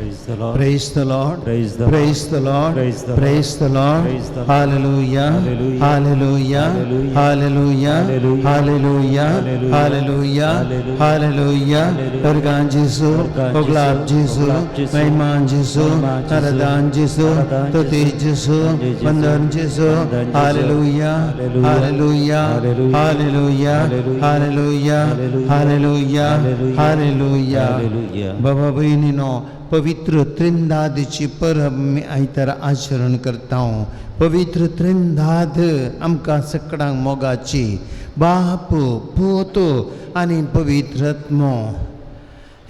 Praise the Lord. Praise the Lord. Praise the Praise the Lord. Praise the Praise the Lord. Praise the Lord. Hallelujah. Hallelujah. Hallelujah. Hallelujah. Hallelujah. Hallelujah. Hallelujah. Hallelujah. Organ Jesu, Oglab Jesu, Maiman Jesu, Aradan Jesu, Tuti Jesu, Vandan Jesu. Hallelujah. Hallelujah. Hallelujah. Hallelujah. Hallelujah. Hallelujah. बाबा बहिणीनो, पवित्र त्रिंदादची परब मी आयतार आचरण करता हूँ. पवित्र त्रिंदाद आमकां सगळ्यांक मोगाची बाप, पूत आनी पवित्र आत्मो.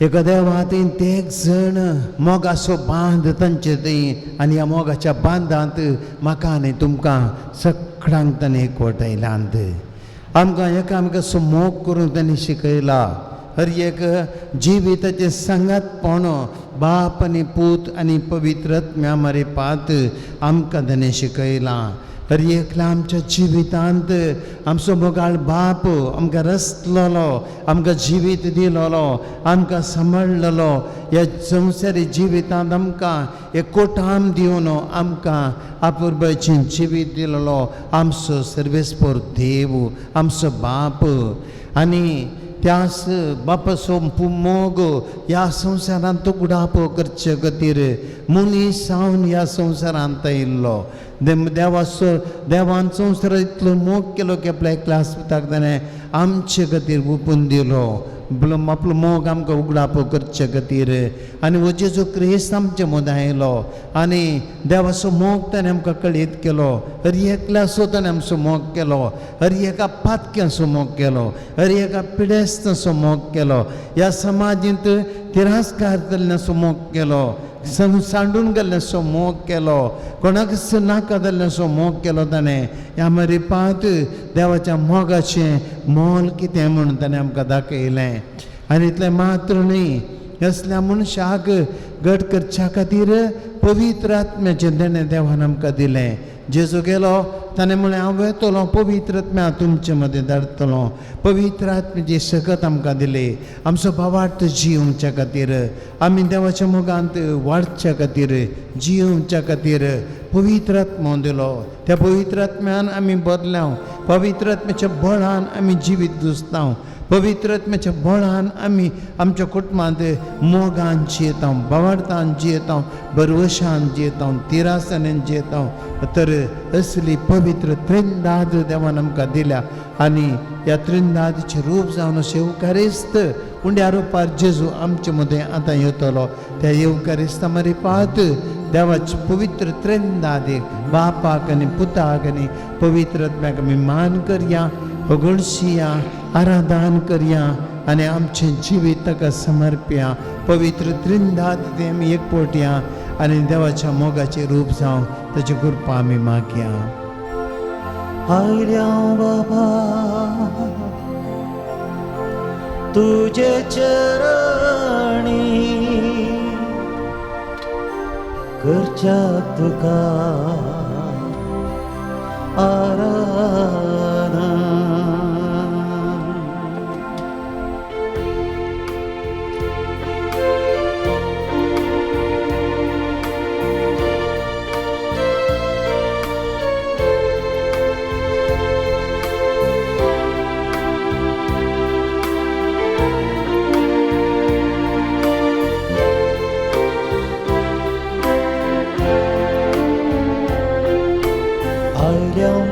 एका देवातीन ते एक जण मोगाचो बांद तांचे थंय आनी ह्या मोगाच्या बांदांत म्हाका आनी तुमकां सगळ्यांक ताणें एकवटायल्यांत. आमकां एकामेकाचो मोग करून ताणें शिकयला. हर एक जिविताचे संगतपण बाप आनी पूत आनी पवित्र आत्म्या मार्फत आमकां ताणें शिकयलां. हर एकल्या आमच्या जिवितांत आमचो मोगाळ बाप आमकां रचलेलो, आमकां जिवीत दिलेलो, आमकां सांबाळलेलो. ह्या संवसारी जिवितांत आमकां एक कोटाम दिवन आमकां आपुरबायेचें जिवीत दिलेलो आमचो सर्वेस्पर देव, आमचो बाप. आनी त्याच बापाचो मोग ह्या संवसारांत उडाप करचे खातीर मनीस जावन ह्या संवसारांत आयिल्लो. देवान संवसार इतलो मोग केलो की आपल्या एकल्या आस्पताक ताणें आमचे खातीर ओपून दिलो, आपलो मोग आमकां उगडाप करचे खातीर. आनी हो जेजू क्रिस्त आमचे मदें आयलो आनी देवाचो मोग ताणें आमकां कळीत केलो. हर एकल्याचो ताणें आमचो मोग केलो, हर एका पातक्याचो मोग केलो, हर एका पिडेस्ताचो मोग केलो, ह्या समाजींत तिरस्कार जाल्ल्याचो मोग केलो, सांडून गेल्ल्याचो मोग केलो, कोणाक नाका जाल्ल्याचो मोग केलो ताणें. ह्या मार्फत देवाच्या मोगाचें मोल कितें म्हणून ताणें आमकां दाखयलें. आनी इतलें मात्र न्ही, असल्या मनशाक घट करच्या खातीर पवित्र आत्म्याचें देणें देवान आमकां दिलें. जेजू गेलो ताणें म्हळें हांव येतलो, पवित्र आत्म्या तुमचे मदें धाडटलो. पवित्र आत्म्याची सकत आमकां दिली आमचो भावार्थ जियोवच्या खातीर, आमी देवाच्या मोगांत वाडच्या खातीर, जियोवच्या खातीर पवित्र आत्मो दिलो. त्या पवित्र आत्म्यान आमी बदल्या, पवित्र आत्म्याच्या बळान आमी जिवीत दुसता, पवित्र आत्म्याच्या बळान आमी आमच्या कुटुंबांत मोगान जियेता, भावार्थान जियेता, बरवशान जियेता, तिरासांनी जियेता. तर असली पवित्र त्रिंदाद देवान आमकां दिल्या. आनी ह्या त्रिंदादचे रूप जावन अशें युकारिस्त उंड्या रुपार जेजू आमचे मदें आतां येतलो. त्या युकारिस्ता मार्फत देवाचे पवित्र त्रिंदादीक बापाक आनी पुताक आनी पवित्र आत्म्याक आमी मान करया, अगणशिया, आराधन करया आनी आमचें जिवीत ताका समर्पया. पवित्र त्रिंदाद ते आमी एकवटया आनी देवाच्या मोगाचें रूप जावं ताची कृपा आमी मागया. आयल्या बाबा तुजे चरणी करच्या तुका आराधना.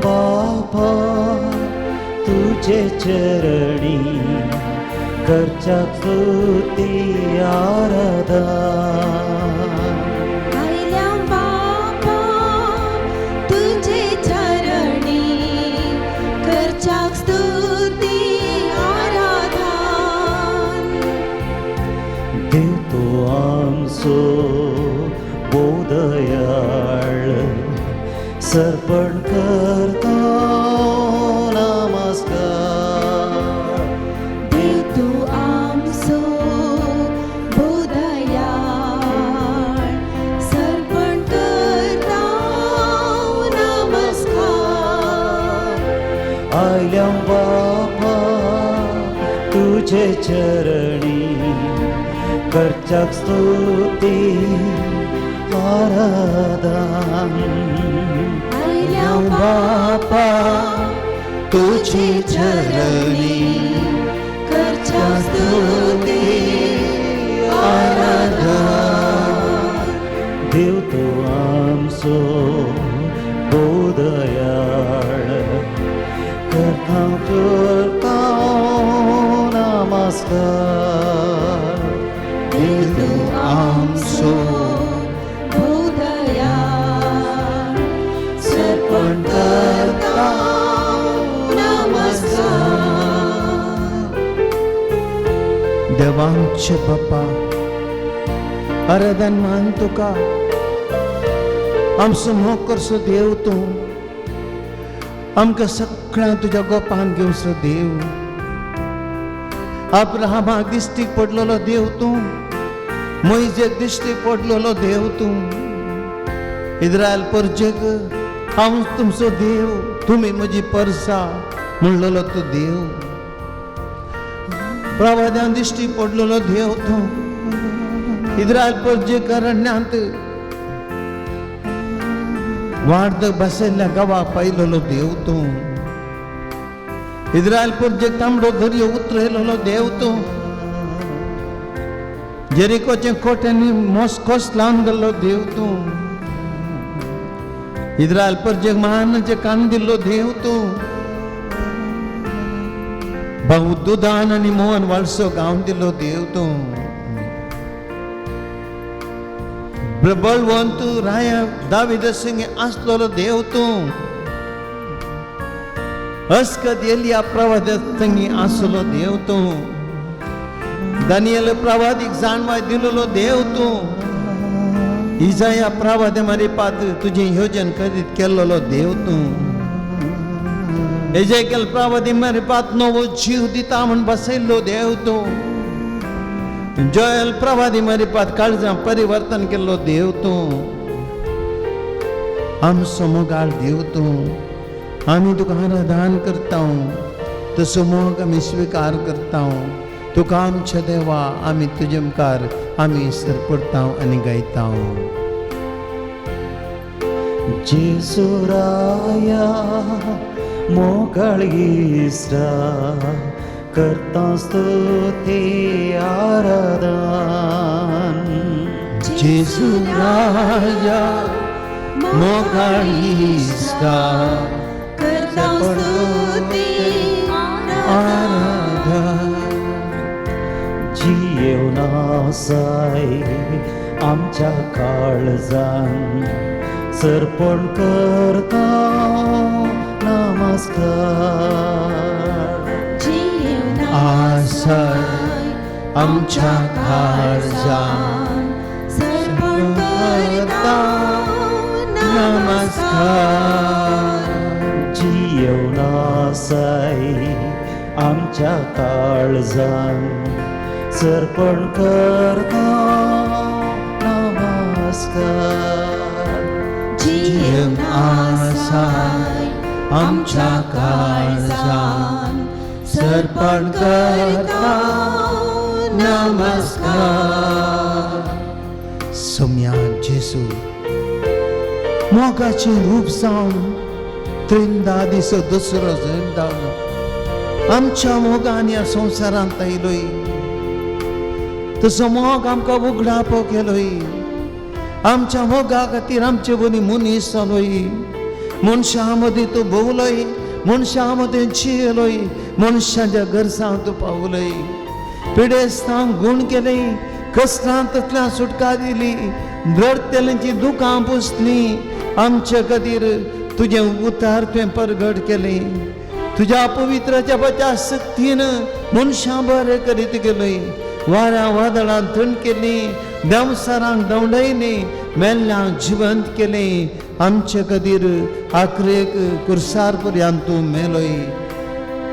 बाबा तुझे चरणी करच्या स्तुती आराधना. आयल्या बाबा तुझे चरणी करच्या स्तुती आराधना. देव तो आमचो बोधयाळ सर्पण करता नमस्कार. देव तू आमचो बोधयाळ सर्पण करता नमस्कार. आयल्या बाबा तुझे चरणी करच्याक स्तुती आराधन आयल्या बापा तुझे चरणी करच्या स्तुती आराधन देव तो आमचो बोधयाळ करता करता नमस्कार देव तू आमचो बोधया सर्पण करता नमस्कार देवांचे बाप्पा आराधन मान तुका आमचो मोकरसो देव तूं आमकां सगळ्यां तुज्या गोपान घेवचो देव अब्राहमाक दिश्टीक पडलेलो देव तूं मोइजेक दिश्टीक पडलेलो देव तूं इस्रायल परजेक हांव तुमचो देव तुमी म्हजी परसा म्हणलेलो तो देव प्रवाद्यान दिश्टी पडलेलो देव तूं इस्रायल परजेक अरण्यांत वार्द बसयल्ल्या गांवाक पायलेलो देव तूं इस्रायल परजेक तांबडो दर्यो उतरयलेलो देव तूं जेरिकोचे कोट्यांनी मोस्कोस लावन गेल्लो देव तूं इस्रायल परजेक मानाचे कान दिल्लो देव तूं बहु दुदान आनी मोहन वाळसो गांव दिल्लो देव तूं बळवंत राया दाविदा संगे आसलेलो देव तूं अस्कद एलिया प्रवादी संगे आसलो देव तूं दानियल प्रवादीक जाणवाय दिलेलो देव तूं इजाया प्रवादे मारिपात तुजें योजन करीत केल्लो देव तूं एजेकेल प्रवादी मारिपात नवो जीव दिता म्हण बसयल्लो देव तूं जोयल प्रवादी मारिपात काळजां परिवर्तन केल्लो देव तूं आमचो मोगाळ देव तूं आमी तुका आराधन करता तसो मोग आमी स्विकार करता तुका आमच्या देवा आमी तुजे मुखार आमी सरपडता आनी गायता जेसू राया मोकळ इष्टा करता स्तुती आराधन जेजू राजा मोगाळ इष्टा करता स्तुती आराधन जीवनासाय आमच्या काळजान सरपण करता नमस्कार आसय आमच्या काळजान सरपण करता नमस्कार जीवनासाय आमच्या काळजान सरपण करता नमस्कार जीवन आसाय आमच्या काळजान सरपण करता नमस्कार सोम्या जेसू मोगाचे रूप जावन त्रिंदा दीस दुसरो जण आमच्या मोगान ह्या संवसारांत आयलोय तसो मोग आमकां उगडापो केलोय आमच्या मोगा खातीर आमचे बरी मनीस जालोय मनशां मदीं तूं भोवलोय मनशां मदीं जियेलोय मनशांच्या गरजांक तूं पावलोय पिडेस्तांक गूण केले कश्टांतल्यान सुटका दिली रडतेल्यांची दुखां पुसली आमचे खातीर तुजें उतार तुवें परगट केलें तुज्या पवित्र जपाच्या शक्तीन मनशां बरें करीत गेलोय वाऱ्या वादळांत थंड केली देवसारांक दवडयली मेल्ल्यांक जिवंत केलें आमचे खातीर आखरेक कुर्सार पर्यंत तूं मेलोय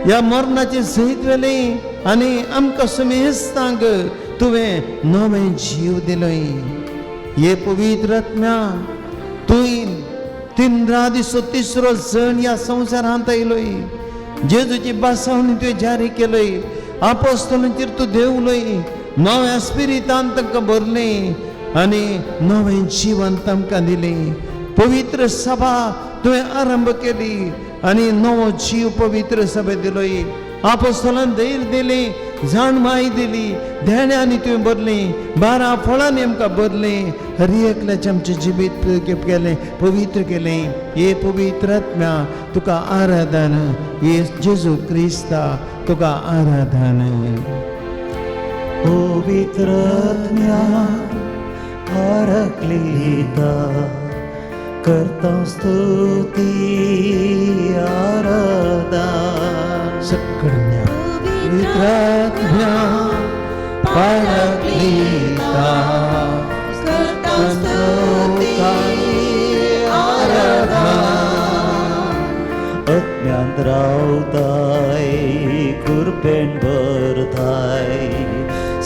ह्या मरणाचे सहीत वेले आनी आमकां सुमेस्तांक तुवें नवें जीव दिलोय हे पवित्र आत्म्या तुवें तिनरा दिसो तिसरो जण ह्या संवसारांत आयलोय जेजूची बासावणी तुवें जारी केलोय आपोस्तलांचेर तूं देवलोय नव्या स्पिरितान तांकां भरलें आनी नवें जिवन तांकां दिलें. पवित्र सभा तुवें आरंभ केली आनी नवो जीव पवित्र सभे दिलोय. आपोस्तलान धैर्य दिलें, जाणमाय दिली, ध्यानांनी तुवें भरलें, 12 फळांनी आमकां भरलें, हर एकल्याचें आमचें जिवीत केलें, पवित्र केलें. हे पवित्र आत्म्या तुका आराधन. हे जेजू क्रिस्ता तुका आराधन. पवित्र आत्म्या पारक्लीता करता स्तुती आराधन. सकळ्या पवित्र आत्म्या पारक्लीता करता स्तुती अज्ञान रावताय कृपेन भरताय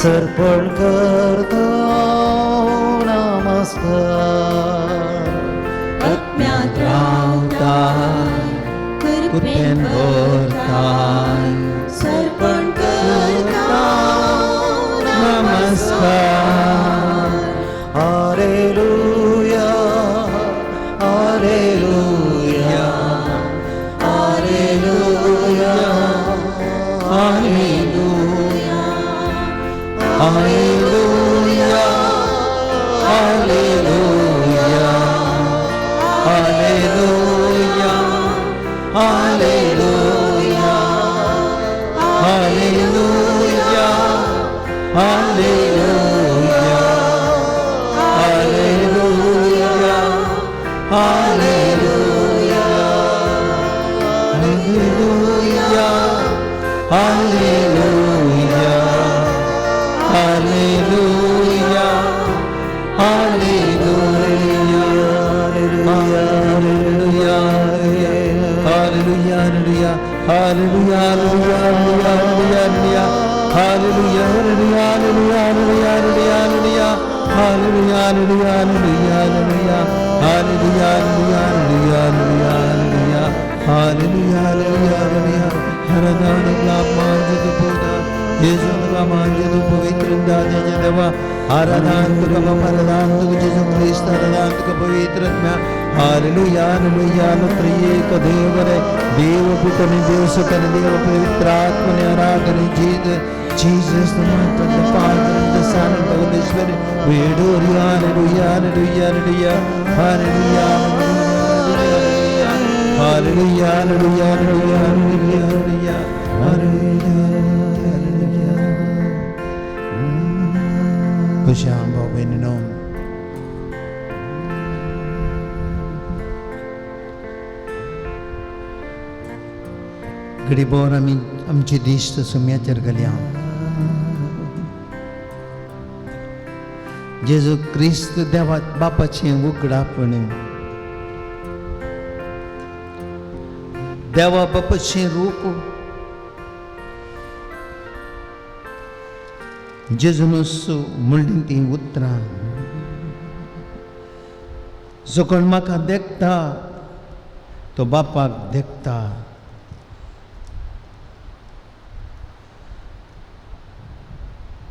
सर्पण करता नमस्कार. अज्ञात रावताय कृपेन भरताय सर्पण करता नमस्कार. Hallelujah hallelujah hallelujah hallelujah hallelujah hallelujah hallelujah hallelujah hallelujah hallelujah hallelujah hallelujah hallelujah hallelujah hallelujah hallelujah hallelujah hallelujah देव पुत्रने देव सुतने देव पवित्र आत्मने आराधने Jesus, the Mother, the Father, and the Son, and the Holy Spirit, we adore you, hallelujah, hallelujah, hallelujah, hallelujah, hallelujah, hallelujah, hallelujah, hallelujah, hallelujah, hallelujah. Kusham Bhavininom. गरीबोर आमची दिश्ट सुम्याचेर घालया. जेजू क्रिस्त देवा बापाचें उगडापण, देवा बापाचें रूप जेजूनसो म्हणली ती उतरां. जो कोण म्हाका देखता तो बापाक देखता.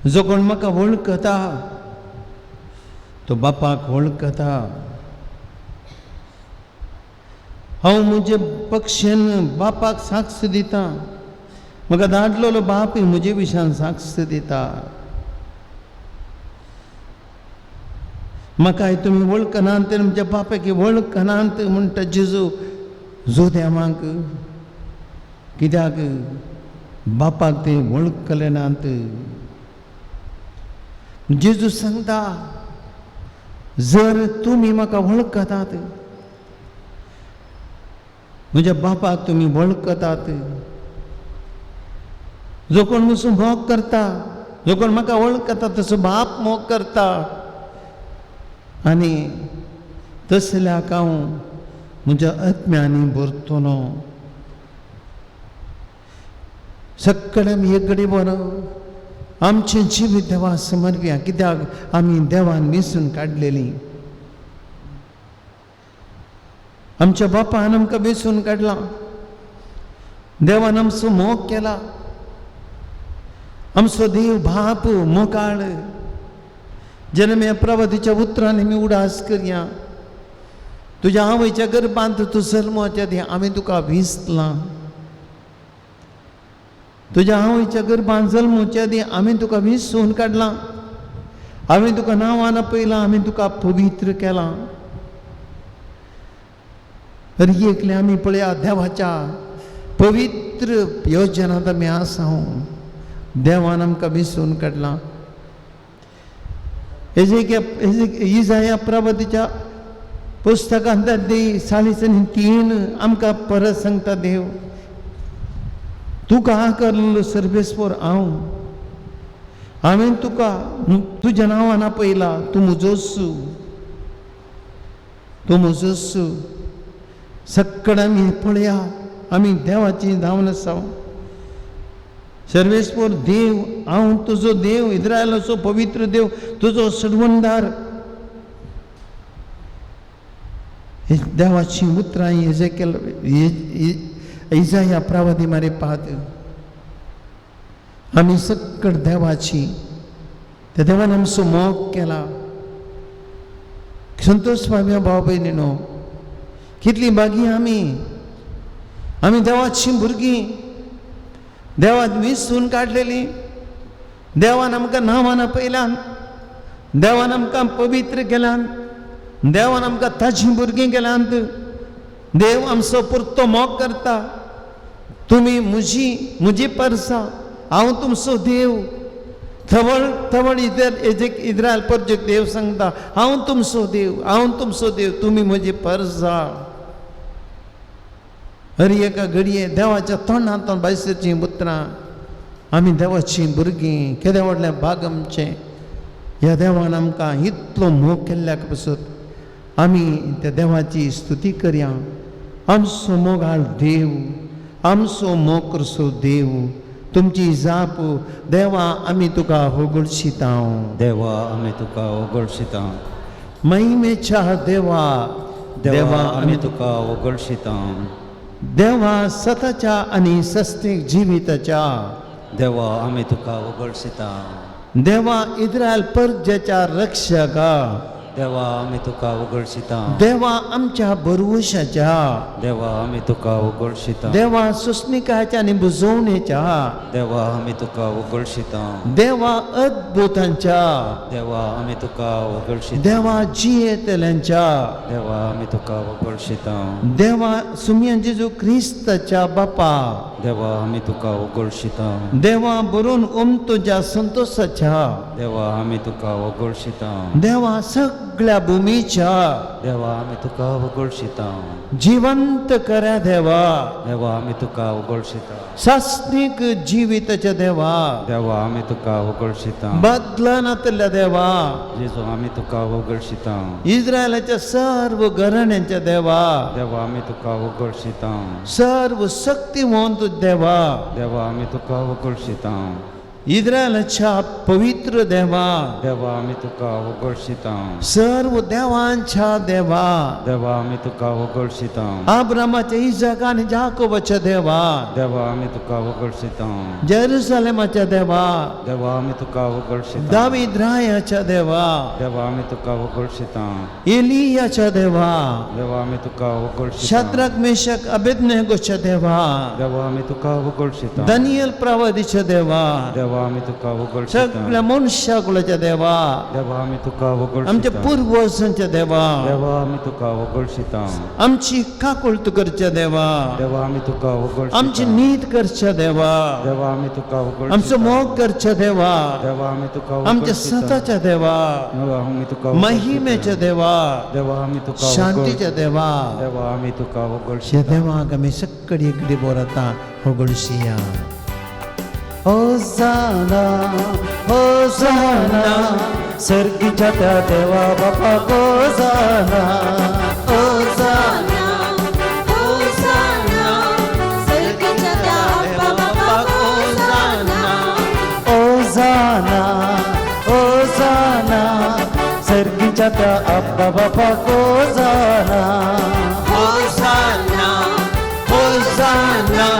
जो कोण म्हाका वळखता तो बापाक वळखता. हांव म्हजे पक्षेन बापाक साक्ष दिता. म्हाका धाडलेलो बापूय म्हजे विशयान साक्ष दिता. म्हाका तुमी वळखनात ते म्हज्या बापायक वळखनात म्हणटा जेजू. जो देवाक कित्याक बापाक ते वळखले नात. जेजू सांगता जर तुमी म्हाका वळखतात, म्हज्या बापाक तुमी वळखतात. जो कोण म्हजो मोग करता, जो कोण म्हाका वळखता तसो बाप मोग करता. आनी तसल्याक हांव म्हज्या आत्म्यांनी भरतलो. सक्कड आमी एक घडी बरो आमचें जिवीत देवा समर्पया. कित्याक आमी देवान विसरून काडलेलीं. आमच्या बापान आमकां वेचून काडला. देवान आमचो मोग केला आमचो देव बाप मोकाळ जेन्ना मी प्रवादीच्या उतरांनी मी उडास करया तुज्या आवयच्या गर्भांत तूं जल्माच्या दी आमी तुका विसरलां तुज्या आवयच्या गर्भांत जल्माच्या दी आमी तुका विसरून काडलां आमी तुका नांवान पयलां आमी तुका पवित्र केलां एकले आमी पळया देवाच्या पवित्र योजनांत आमी आसा देवान आमकां विसरून काडलां इजाया प्रवादीच्या पुस्तकांत 3 आमकां परत सांगता देव तूं का करलो सर्वेस्पर हांवें तुका तुज्या नांवान पयलां तूं म्हजो सक्कड आमी पळया आमी देवाची धांवन आसा सर्वेस्पर देव हांव तुजो देव इस्रायलाचो पवित्र देव तुजो सडवंदार देवाची उतरां इजाया प्रवादी मारे पाहत आमी सक्कड देवाची त्या देवान आमचो मोग केला संतोष भाव्या भाव भयणीनो कितली बागी आमी देवाची भुरगीं देवान विसरून काडलेली देवान आमकां नांवान पयल्यान देवान आमकां पवित्र केल्यान देवान आमकां ताजी भुरगीं केल्यात देव आमचो पुरतो मोग करता तुमी म्हजी परसा हांव तुमचो देव थवळ इस्रायल परजक देव सांगता हांव तुमचो देव तुमी म्हजी परसा हर एका घडये देवाच्या तोंडांतल्यान भायर सरचीं उतरां आमी देवाचीं भुरगीं केदें व्हडलें भाग आमचें ह्या देवान आमकां इतलो मोग केल्ल्याक पासून आमी त्या देवाची स्तुती करया आमचो मोगाळ देव आमचो मोग करचो देव तुमची जाप देवा आमी तुका होगडशिता देवा आमी तुका वगळशिता महिमेच्या देवा देवा आमी तुका वगळशिता देवा सताच्या आणि सस्तीक जिविताच्या देवा आमी तुका वगळशिता देवा इस्रायल परजेच्या रक्षका देवा आमी तुका वगळशिता देवा आमच्या भरवशाच्या देवा आमी तुका वगळशिता देवा सुस्निकाच्या आणि बुजवणेच्या देवा आमी तुका वगळशिता देवा अद्भुतांच्या देवा आमी तुका वगळशिता देवा जियेतल्यांच्या देवा आमी तुका वगळशिता देवा सुमियन जेजू क्रिस्ताच्या बापा देवा आमी तुका वगळशिता देवा बरोवन तुझ्या संतोषाच्या देवा आमी तुका वगळशिता देवा सगळ्या भूमीच्या देवा आमी तुका वगळशिता जिवंत करा देवा देवा आमी तुका वगळशिता शास्त्रीक जिविताच्या देवा देवा आमी तुका वगळशिता बदलनातल्या देवा जेजू आमी तुका वगळशिता इस्रायलाच्या सर्व घराण्यांच्या देवा देवा आमी तुका वगळशिता सर्व शक्तिवंत देवा देवा आमी तुका वगळशिता इस्रायलाच्या पवित्र देवा देवा आमी तुका वगळशिता सर्व देवांच्या देवा देवा आमी तुका वगळशिता अब्रामाच्या इजाका आणि जाकोबाच्या देवा देवा आमी तुका वगळशिता जेरुसलेमाच्या देवा देवा आमी तुका वगळशिता दावीद रायाच्या देवा देवा आमी तुका वगळशिता एलियाच्या देवा देवा आमी तुका वगळशिता शद्रक मेशक अबेदनेगोच्या देवा देवा आमी तुका वगळशिता दानियल प्रवादीच्या देवा देवा आमी तुका वगळशिता सगळ्या मनुष्याकुलाच्या देवा देवा आमी तुका वगळशिता आमच्या पूर्वजांच्या देवा देवा आमी तुका वगळशिता आमची काकुळत करच्या देवा देवा आमी तुका वगळशिता आमची नीत करच्या देवा देवा आमी तुका वगळशिता आमचो मोग करच्या देवा देवा आमी तुका आमच्या वगळशिता सताच्या देवा देवा आमी तुका महिमेच्या देवा देवा आमी तुका शांतीच्या देवा देवा आमी तुका शे वगळशिता देवाक आमी सक्कडी एकडी बोरता होगळशिया होसाना होसाना सर्गीच्या त्या देवा बापा होसाना होसाना होसाना सर्गीच्या त्या बाप्पा होसाना होसाना होसाना सर्गीच्या त्या अब्बा बापा होसाना होसाना होसाना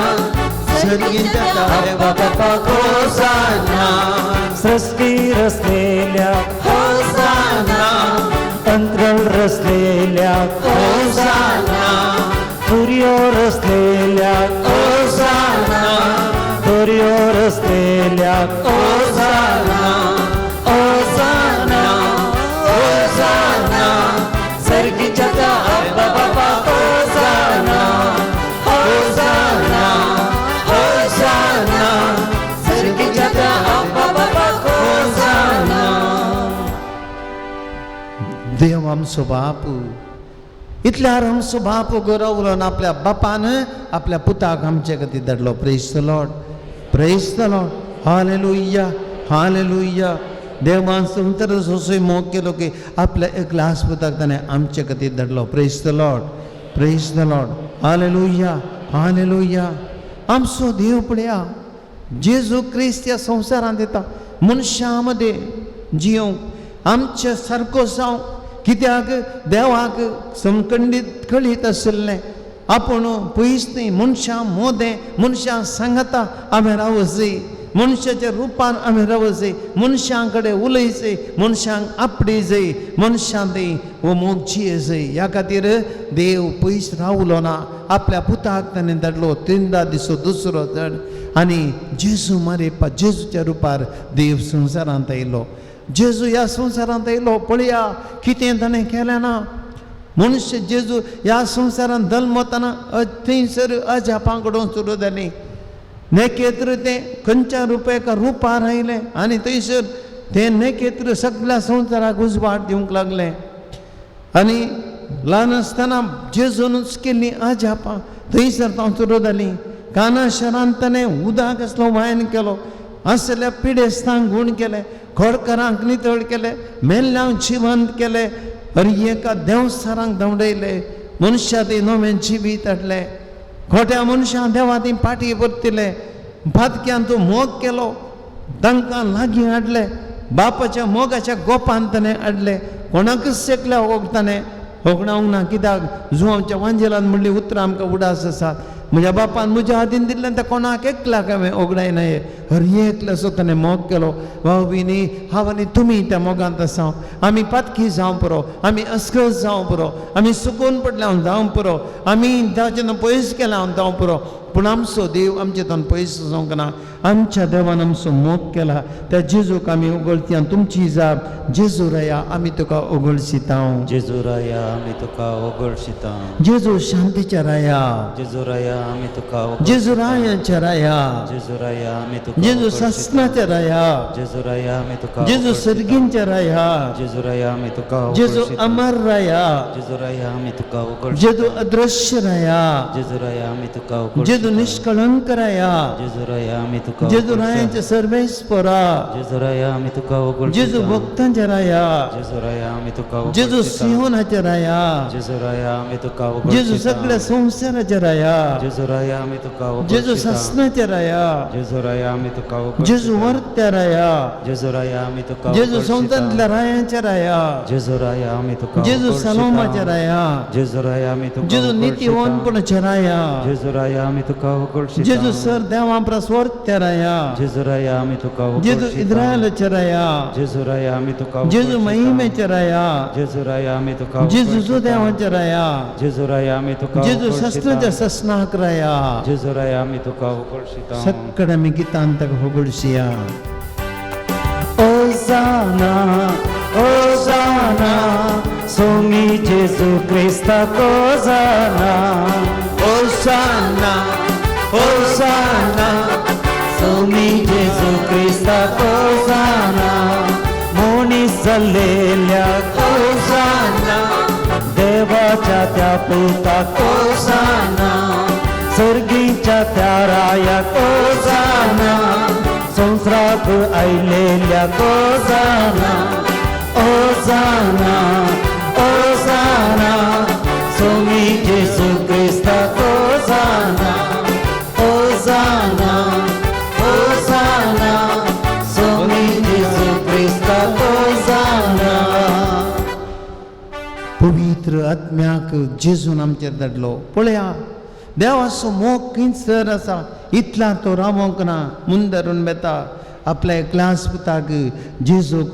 सर्गीच्या देवा बापा होसाना सृष्टी रचलेल्या होसाना अंतराळ रचलेल्या होसाना सूर्य रचलेल्या होसाना सूर्य रचलेल्या होसाना होसाना होसाना सर्गीच्या देवा बापा होसाना होसाना होसाना सर्गीच्या देवा बापा होसाना देव आमचो बापू इतल्यार आमचो बापू गौरवलो आनी आपल्या बापान आपल्या पुताक आमचे खातीर धाडलो praise the Lord praise the Lord hallelujah hallelujah देवान सुंदर सोसोय मोग केलो की आपल्या एकल्याच पुताक ताणें आमचे खातीर धाडलो praise the Lord hallelujah hallelujah आमचो देव पळया जेजू क्रिस्त ह्या संवसारांत येता मनशां मदें जियोंक आमचे सारको जावं कित्याक देवाक समखंडीत कळीत आशिल्लें आपूण पयस न्ही मनशां मोदें मनशां सांगता आमी रावचें मनशाच्या रुपान आमी रावचें मनशां कडेन उलयचें मनशांक आपडी जाय मनशां ती हो मोग जियेचें ह्या खातीर देव पयस रावलो ना आपल्या पुताक ताणें धाडलो तिनदा दिसो दुसरो जण आनी जेजू मारेपा जेजूच्या रुपार देव संवसारांत येयलो जेजू ह्या संवसारांत येयलो पळया कितें ताणें केलें ना मनुष्य जेजू ह्या संवसारांत जल्मतना थंयसर अजापांकडून सुरू जाली नेकेत्र तें खंयच्या रुपयाका रुपार आयलें आनी थंयसर तें नेकेत्र सगळ्या संवसाराक उजवाड दिवंक लागलें आनी ल्हान आसतना जेजूनच केल्लीं अजापां थंयसर तांव सुरू जालीं काना शारांत ताणें उदक असलो वायन केलो असल्या पिडेस्तांक गूण केले खोडकारांक नितळ केले मेल्ल्यांक जिवंत केले आनी एका देवस्थानाक धांवडयले मनशां ती नवें जिवीत हाडलें खोट्या मनशां देवा ती पाटी परतिले पातक्यान तूं मोग केलो तांकां लागीं हाडले बापाच्या मोगाच्या गोपान ताणें हाडले कोणाकच शेकल्या ताणें होगणावंक ना कित्याक जुवांच्या वांजेलांत म्हणली उतरां आमकां उडास आसात म्हज्या बापान म्हज्या हातीन दिल्लें तें कोणाक एकल्याक हांवें ओगडायनाये हर एकल्याचो ताणें मोग केलो भाव भयणी हांव आनी तुमी त्या मोगांत आसा आमी पातकी जावं पुरो आमी अस्कस जावं पुरो आमी सुकून पडल्या हांव जावं पुरो आमी ताचे पयस केल्या हांव जावं पुरो पूण आमचो देव आमचे तान पयस जावंक ना आमच्या देवान आमचो मोग केला त्या जेजूक आमी उगळती आनी तुमची जाप जेजू राया आमी तुका उगळशिता जेजू राया आमी तुका ओगळशिता जेजू शांतीच्या राया जेजू राया आमी तुका जेजू रायाच्या राया जेजू राया आमी तुका जेजू ससनाच्या राया जेजू राया आमी तुका जेजू सर्गींच्या राया जेजू राया आमी तुका जेजू अमर राया जेजू राया आमी तुका ओगळ जेजू अदृश्य राया जेजू राया आमी तुका ओगळ जेजू निष्कळंक राया जेजू राया आमी तुका जेजू रायाचे सर्वेस्परा जेजू राया आमी तुका ओगळ जेजू भक्तांच्या राया जेजू राया आमी तुका जेजू सिंहोनाच्या राया जेजू राया आमी तुका ओगळ जेजू सगळ्या संवसाराच्या राया जेजू राया आमी तुका ओगळ जेजू ससनाच्या राया जेजू राया आमी तुका ओगळ जेजू वर्त्या राया जेजू राया आमी तुका जेजू संतांतल्या रायांच्या राया जेजू राया आमी तुका जेजू सलोमाच्या राया जेजू राया आमी तुका जेजू नितीवंतपणाच्या राया जेजू राया आमी तुका ओगळ जेजू सर देवा प्रस्वर्त्या राया जेजू राया आमी तुका ओगळ जेजू इस्रायलाच्या राया जेजू राया आमी तुका जेजू महिमेच्या राया जेजू राया आमी तुका जेजू देवाच्या राया जेजू राया आमी तुका जेजू सस्नाच्या ससनाक राया जेजू राया आमी तुका ओगळशिता सगळ्या मी गितांत ताका होगळशिया ओसाना ओसाना सोमी जेजू क्रिस्ताक ओसाना ओसाना ओसाना सोमी जेजू क्रिस्ताक ओसाना मोनीस जाल्लेल्या ओसाना देवाच्या त्या पुताक ओसाना सर्गीच्या त्या रायाक ओसाना संवसाराक आयलेल्या ओसाना ओसाना ओसाना सोमी जेजू क्रिस्ताक ओसाना ओसाना ओसाना सोमी जेजू क्रिस्ताक ओसाना पवित्र आत्म्याक जेजून आमचेर धाडलो पळया देवाचो मोग खंयसर आसा इतला तो रावोंक ना मुंदरून बेता आपल्या क्लास पुताक जेजूक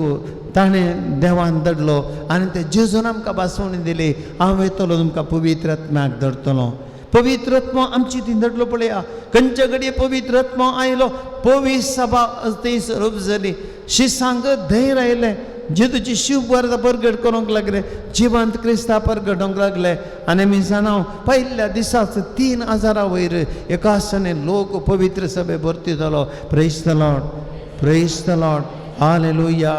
ताणें देवान धरलो आनी ते जेजून आमकां बासवणी दिली हांव येतलो तुमकां पवित्र आत्म्याक धरतलो पवित्र आत्मा आमची ती धरलो पळया खंयच्या घडये पवित्र आत्मा आयलो पवित्र सभा थंय रूप जाली शिसांक धैर्य आयलें जेजूची शिव परगट करूंक लागले जिवंत क्रिस्ता परगटोंक लागले आनी आमी जाणाव पयल्या दिसाच 3000 वयर एका आसने लोक पवित्र सभे भरती जालो प्रेज द लॉर्ड हालेलुया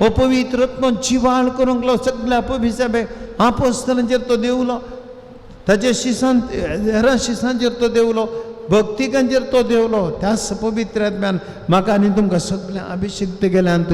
हो पवित्र आत्मा जिवाळ करूंक लागलो सगळ्या पवित्र सभे आपोस्तलांचेर तो देवलो ताच्या शिसांत हेरां शिसांचेर तो देवलो भक्तिकांचेर तो देवलो त्याच पवित्र आत्म्यान म्हाका आनी तुमकां सगळ्या अभिषेक केल्यांत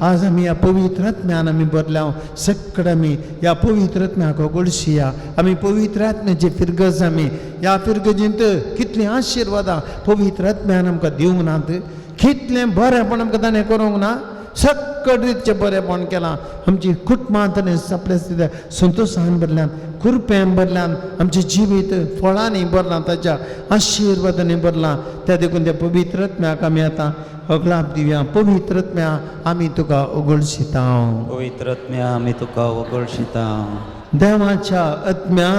आज आमी ह्या पवित्र आत्म्यान आमी भरल्या सगळें आमी ह्या पवित्र आत्म्याक ओगळशिया आमी पवित्र आत्म्याची फिरगज आमी ह्या फिरगजींत कितलीं आशिर्वादां पवित्र आत्म्यान आमकां दिवंक नात कितलें बरेंपण आमकां ताणें करूंक ना सकट रितचें बरेंपण केलां आमची कुटुंबां ताणें आपल्या संतोशान भरल्यान कृपेन भरल्यान आमचें जिवीत फळांनी भरलां ताच्या आशिर्वादांनी भरलां त्या देखून त्या पवित्र आत्म्याक आमी आतां अगलाप दिवया पवित्र आत्म्या आमी तुका ओगळशिता पवित्र आत्म्या आमी तुका वगळशिता देवाच्या आत्म्या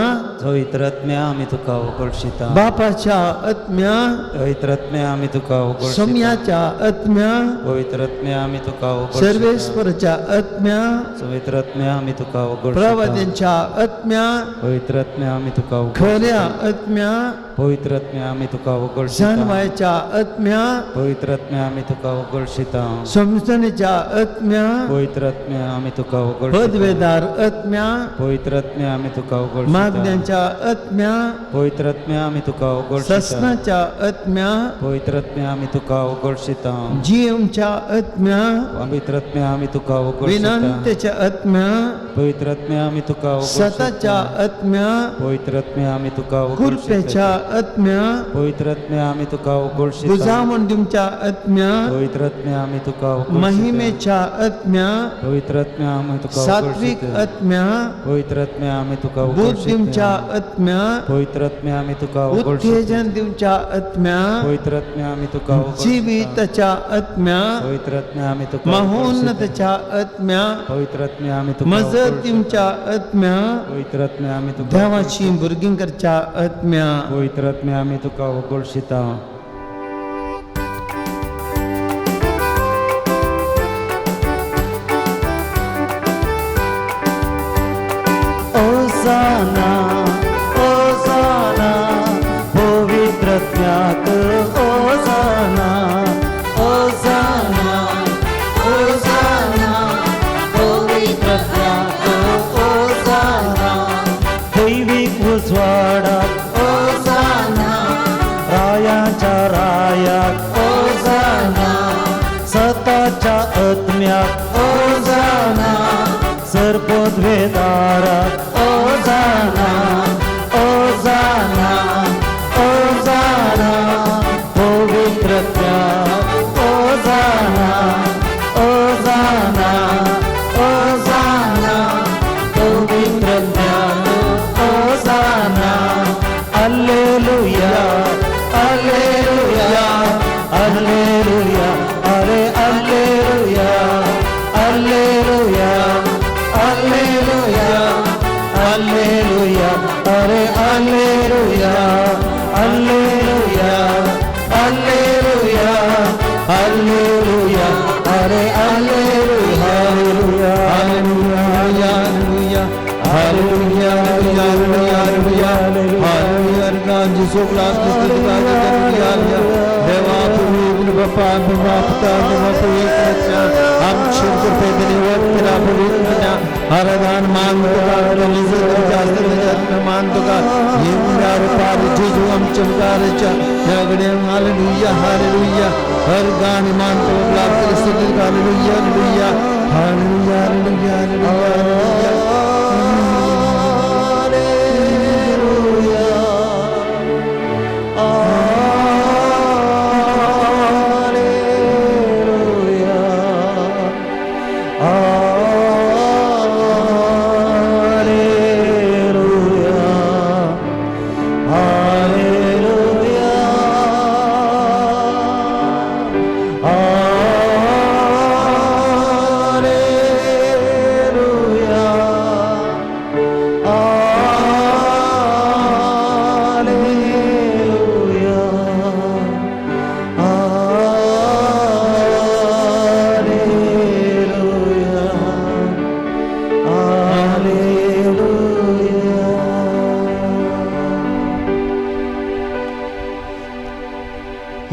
पवित्र आत्म्या आमी तुका वगळशिता बापाच्या आत्म्या पवित्र आत्म्या आमी तुका वगळशिता सोम्याच्या आत्म्या पवित्र आत्म्या आमी तुका वगळशिता सर्वेश्वराच्या आत्म्या पवित्र आत्म्या आमी तुका वगळशिता प्रवाद्यांच्या आत्म्या पवित्र आत्म्या आमी तुका वगळशिता खऱ्या आत्म्या पवित्र आत्म्या आमी तुका वगळशिता जानवायच्या आत्म्या पवित्र आत्म्या आमी तुका वगळशिता समजणेच्या आत्म्या पवित्र आत्म्या आमी तुका वगळशिता पदवेदार आत्म्या पवित्र आत्म्या आमी तुका वगळशिता मागण्यांच्या आत्म्या पवित्र आत्म्या आमी तुका वगळशिता ससनाच्या आत्म्या पवित्र आत्म्या आमी तुका वगळशिता जीवच्या आत्म्या पवित्र आत्म्या आमी तुका वगळशिता विनंतेच्या आत्म्या पवित्र आत्म्या आमी तुका वगळशिता सताच्या आत्म्या पवित्र आत्म्या आमी तुका कृपेच्या वगळशिता आत्म्या पवित्र आत्म्या आमी तुका वगळशिता बुजावण दिवच्या आत्म्या पवित्र आत्म्या आमी तुका वगळशिता महिमेच्या आत्म्या पवित्र आत्म्या आमी तुका सात्विक वगळशिता आत्म्या पवित्र आत्म्या आमी तुका बुद्धींच्या वगळशिता आत्म्या पवित्र आत्म्या आमी तुका वगळशिता उत्तेजन दिवच्या आत्म्या पवित्र आत्म्या आमी तुका वगळशिता जीविताच्या आत्म्या पवित्र आत्म्या आमी तुका वगळशिता महोन्नतच्या आत्म्या पवित्र आत्म्या आमी तुका मजत वगळशिता दिवच्या आत्म्या पवित्र आत्म्या आमी तुका देवाची भुरगीं करच्या आत्म्या पवित्र आत्म्या आमी तुका वगळशिता ओसाना ओसाना पवित्र आत्म्याक ओसाना ओसाना होसाना पवित्र आत्म्याक ओसाना दैविक उजवाडाक होसाना रायाच्या रायाक ओसाना सताच्या आत्म्याक ओसाना सर्पद्वेदाराक ओसाना ओसाना ओसाना पवित्र आत्म्याक ओसाना ओसाना ओसाना पवित्र आत्म्याक ओसाना Alleluia, Alleluia, Alleluia, Are Alleluia, Alleluia, Alleluia, Alleluia, Are Alleluia, Alleluia, Alleluia, Alleluia, Are Alleluia, Alleluia, Alleluia, Alleluia, Alleluia, Alleluia, Alleluia, जिसो क्लास देवा पवित्र बापा पिता पवित्र हम शुद्ध पेदने वक्तरा पवित्र हरदान मान तुका शास्त्र जन्म मान तुका ये मुरार पार जिजू हम चमकारच्या जगडे हालेलुया हालेलुया हर गान मान तो क्लास स्तुति हालेलुया हालेलुया हालेलुया हालेलुया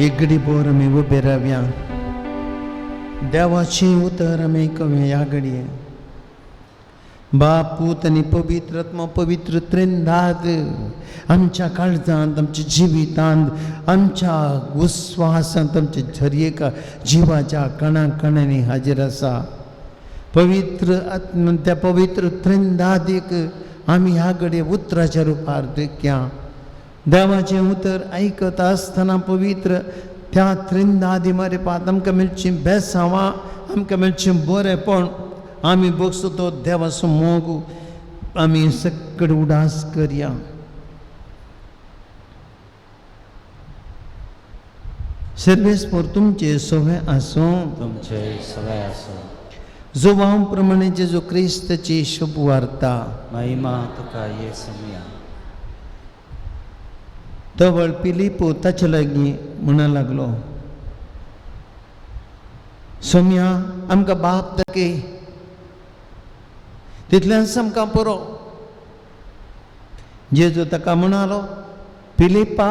एक घडी बोर आमी उबे रावया. देवाची उतर आमी कवया ह्या घडये. बाप पूत आनी पवित्र आत्मा पवित्र त्रिंदाद आमच्या काळजांत आमच्या जिवितांत आमच्या उस्वासांत आमच्या झरयेका जिवाच्या कणा कणांनी हाजीर आसा. पवित्र आत्मा त्या पवित्र त्रिंदादीक आमी ह्या घडये उतराच्या रुपार देखया. देवाचें उतर आयकता आसतना पवित्र त्या त्रिंदादी मारेपात आमकां मेळची बेसांवां आमकां मेळचें बरेंपण आमी बगसो तो देवाचो मोग आमी सकड उडास करया. सर्वेस्पर तुमचे सोवे आसूं. तुमचे सगळे असो. जोवां प्रमाणे जेजू क्रिस्ताची शुभ वार्ता. महिमा तुका येसुया. तवळ पिलिपो ताचे लागीं म्हणा लागलो, सोम्या आमकां बाप दाखय. तितल्यानच आमकां पुरो. जेजू ताका म्हणालो, पिलिपा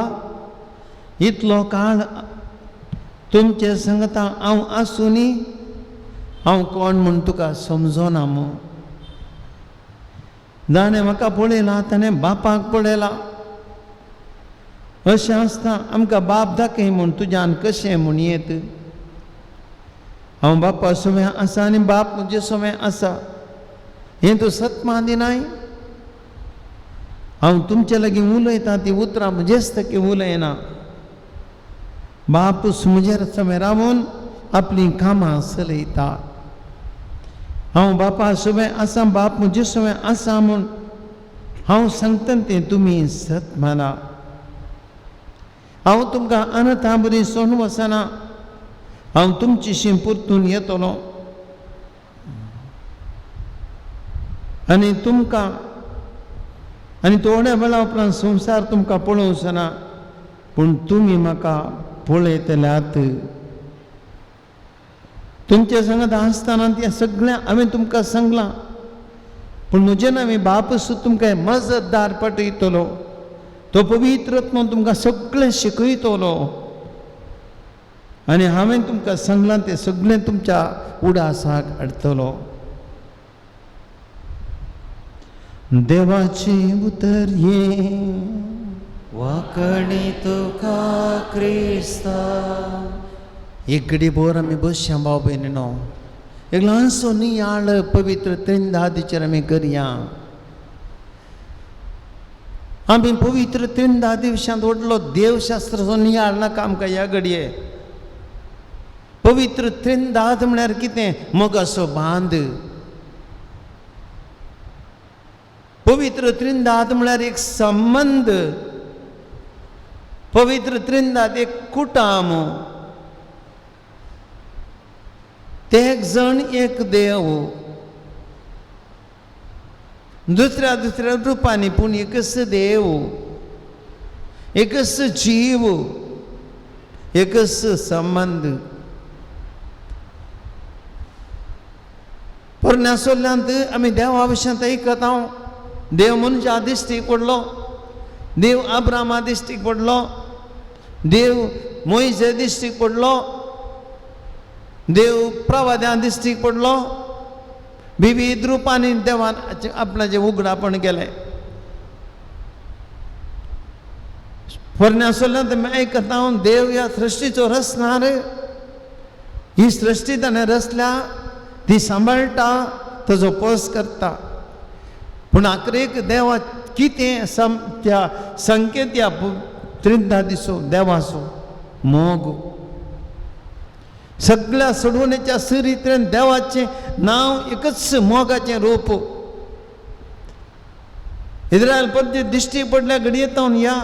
इतलो काळ तुमचे सांगता हांव आसुनी हांव कोण म्हूण तुका समजोना मू. जाणें म्हाका पळयलां ताणें बापाक पळयलां. अशें आसता आमकां बाप दाखय म्हूण तुज्यान कशें म्हूण येत. हांव बापा सोवें आसा आनी बाप म्हजे सोवें आसा हें तूं सत्मा दिनाय. हांव तुमचे लागीं उलयतां ती उतरां म्हजेच तकी उलयना. बाप म्हजे सोवें रावून आपलीं कामां चलयता. हांव बापा सोवें आसा बाप म्हजे सोवें आसा म्हूण हांव सांगता तें तुमी सत माना. हांव तुमकां अनथा बरी सोडून वचना. हांव तुमचीशी परतून येतलो आनी तुमकां आनी थोड्या वेळा उपरांत संवसार तुमकां पळोवचना पूण तुमी म्हाका पळयतल्यात. तुमचे सांगत आसतना तें सगळें हांवें तुमकां सांगलां पूण म्हजें नांव बाप सुद्दां तुमकां मजतदार पटयतलो. तो पवित्र आत्मा तुमकां सगळें शिकयतलो आनी हांवें तुमकां सांगलां तें सगळें तुमच्या उडासाक हाडटलो. देवाची उतर ये वाकडी तुका क्रिस्ता. एक घडी बोर आमी बसया भाव भयणीनो. एक ल्हानसो नियाळ पवित्र त्रिंदादीचेर आमी करया. आमी पवित्र त्रिंदादी विशयांत व्हडलो देवशास्त्राचो नियाळ नाका आमकां ह्या घडये. पवित्र त्रिंदाद म्हळ्यार कितें? मोगाचो बांद. पवित्र त्रिंदाद म्हळ्यार एक संबंद. पवित्र त्रिंदाद एक कुटाम. एक जण एक देव दुसऱ्या दुसऱ्या रुपांनी पूण एकच देव एकच जीव एकच संबंद. पोरण्यासोल्ल्यांत आमी देवा विशयांत आयकता. देव मनशा दिश्टीक पडलो. देव अब्रामा दिश्टीक पडलो. देव मोइसे दिश्टीक पडलो. देव प्रवाद्यां दिश्टीक पडलो. विविध रुपांनी देवान आपणाचें उगडापण केलें. पोरण्यासोल्ल्यांत आमी आयकता देव ह्या सृश्टीचो रचणार. ही सृश्टी ताणें रचल्या ती सांबाळटा ताजो पोस करता. पूण आखरेक देवा कितें त्या संकेत या त्रिंदादीचो देवाचो मोग सगळ्या सोडवणेच्या सरित्रेन देवाचें नांव एकच मोगाचें रूप. इस्रायल परदेश दिश्टी पडल्या घडयेतावन ह्या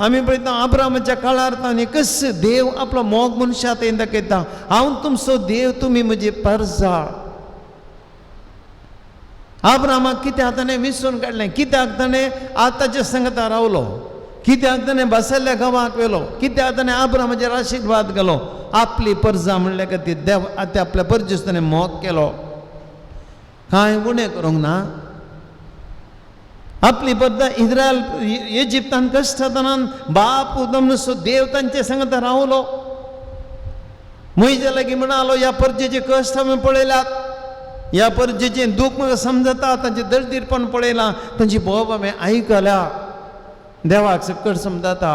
आमी पळयता अब्रामाच्या काळार तावन एकच देव आपलो मोग मनशांत दाखयता. हांव तुमचो देव तुमी म्हजी परजा. अब्रामाक कित्याक ताणें विसरून काडलें? कित्याक ताणें आतांच्या संगता रावलो? कित्याक ताणें बसयल्ल्या गांवांक व्हेलो? कित्याक ताणें अब्रामाचेर आशिर्वाद घालो? आपली परजा म्हणल्या खातीर देव आतां आपल्या परजेचो ताणें मोग केलो. कांय उणें करूंक ना. आपली परजा इस्रायल इजिप्तान कश्टांतल्यान बाप उदमसो देव तांचे सांगता रावलो. मुईजे लागी म्हणालो ह्या परजेचे कश्ट हांवें पळयल्यात, ह्या परजेचे दूख म्हाका समजता, तांचे दर्दीरपण पळयलां, तांची बोब हांवें आयकल्या, देवाक सकट समजता.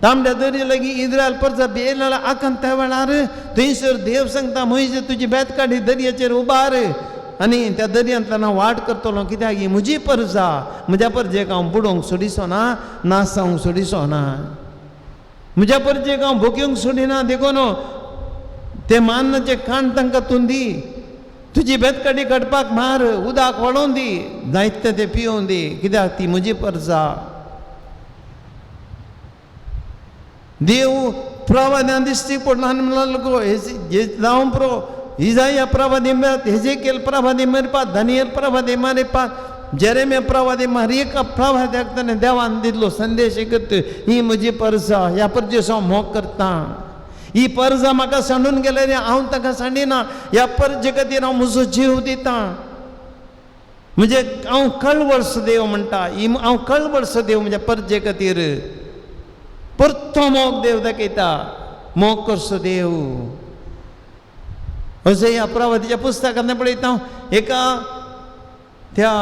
तांबड्या दर्या लागीं इस्रायल परजा भियेला आखन त्या वेळार थंयसर देव सांगता मुईजे तुजी बेत काडी दर्याचेर उबार आनी त्या दर्यांतल्यान हांव वाट करतलो, कित्याक ही म्हजी परजा, म्हज्या परजेक हांव बुडोवंक सोडिचो ना, नासावंक सोडिचो ना, म्हज्या परजेक हांव भोग्योंक सोडिना. देखून ते मान्नाचे काण तांकां तूं दी, तुजी बेतकाडी काडपाक मार, उदक वळोवन दी, जायते ते पियोवन दी, कित्याक ती म्हजी परजा. देव प्रवाद्यां दिश्टी पडला आनी म्हणलो हे जावं प्रो इजाया प्रवादी मेळत, हेजेकेल प्रवादी मेरपात, दानियेल प्रवादी मारपात, जेरेमिया प्रवादी मारयेक प्रवाद्याक ताणें देवान दिल्लो संदेश एकत, ही म्हजी परजा, ह्या परजेचो हांव मोग करता. ही परजा म्हाका सांडून गेले रे, हांव ताका सांडिना, ह्या परजे खातीर हांव म्हजो जीव दिता. म्हणजे हांव कळवळस देव म्हणटा, ही हांव कळवळस देव म्हज्या परजे खातीर. परतो मोग देव दाखयता, मोग करचो देव. अशें ह्या प्रवादीच्या पुस्तकांत पळयता, एका त्या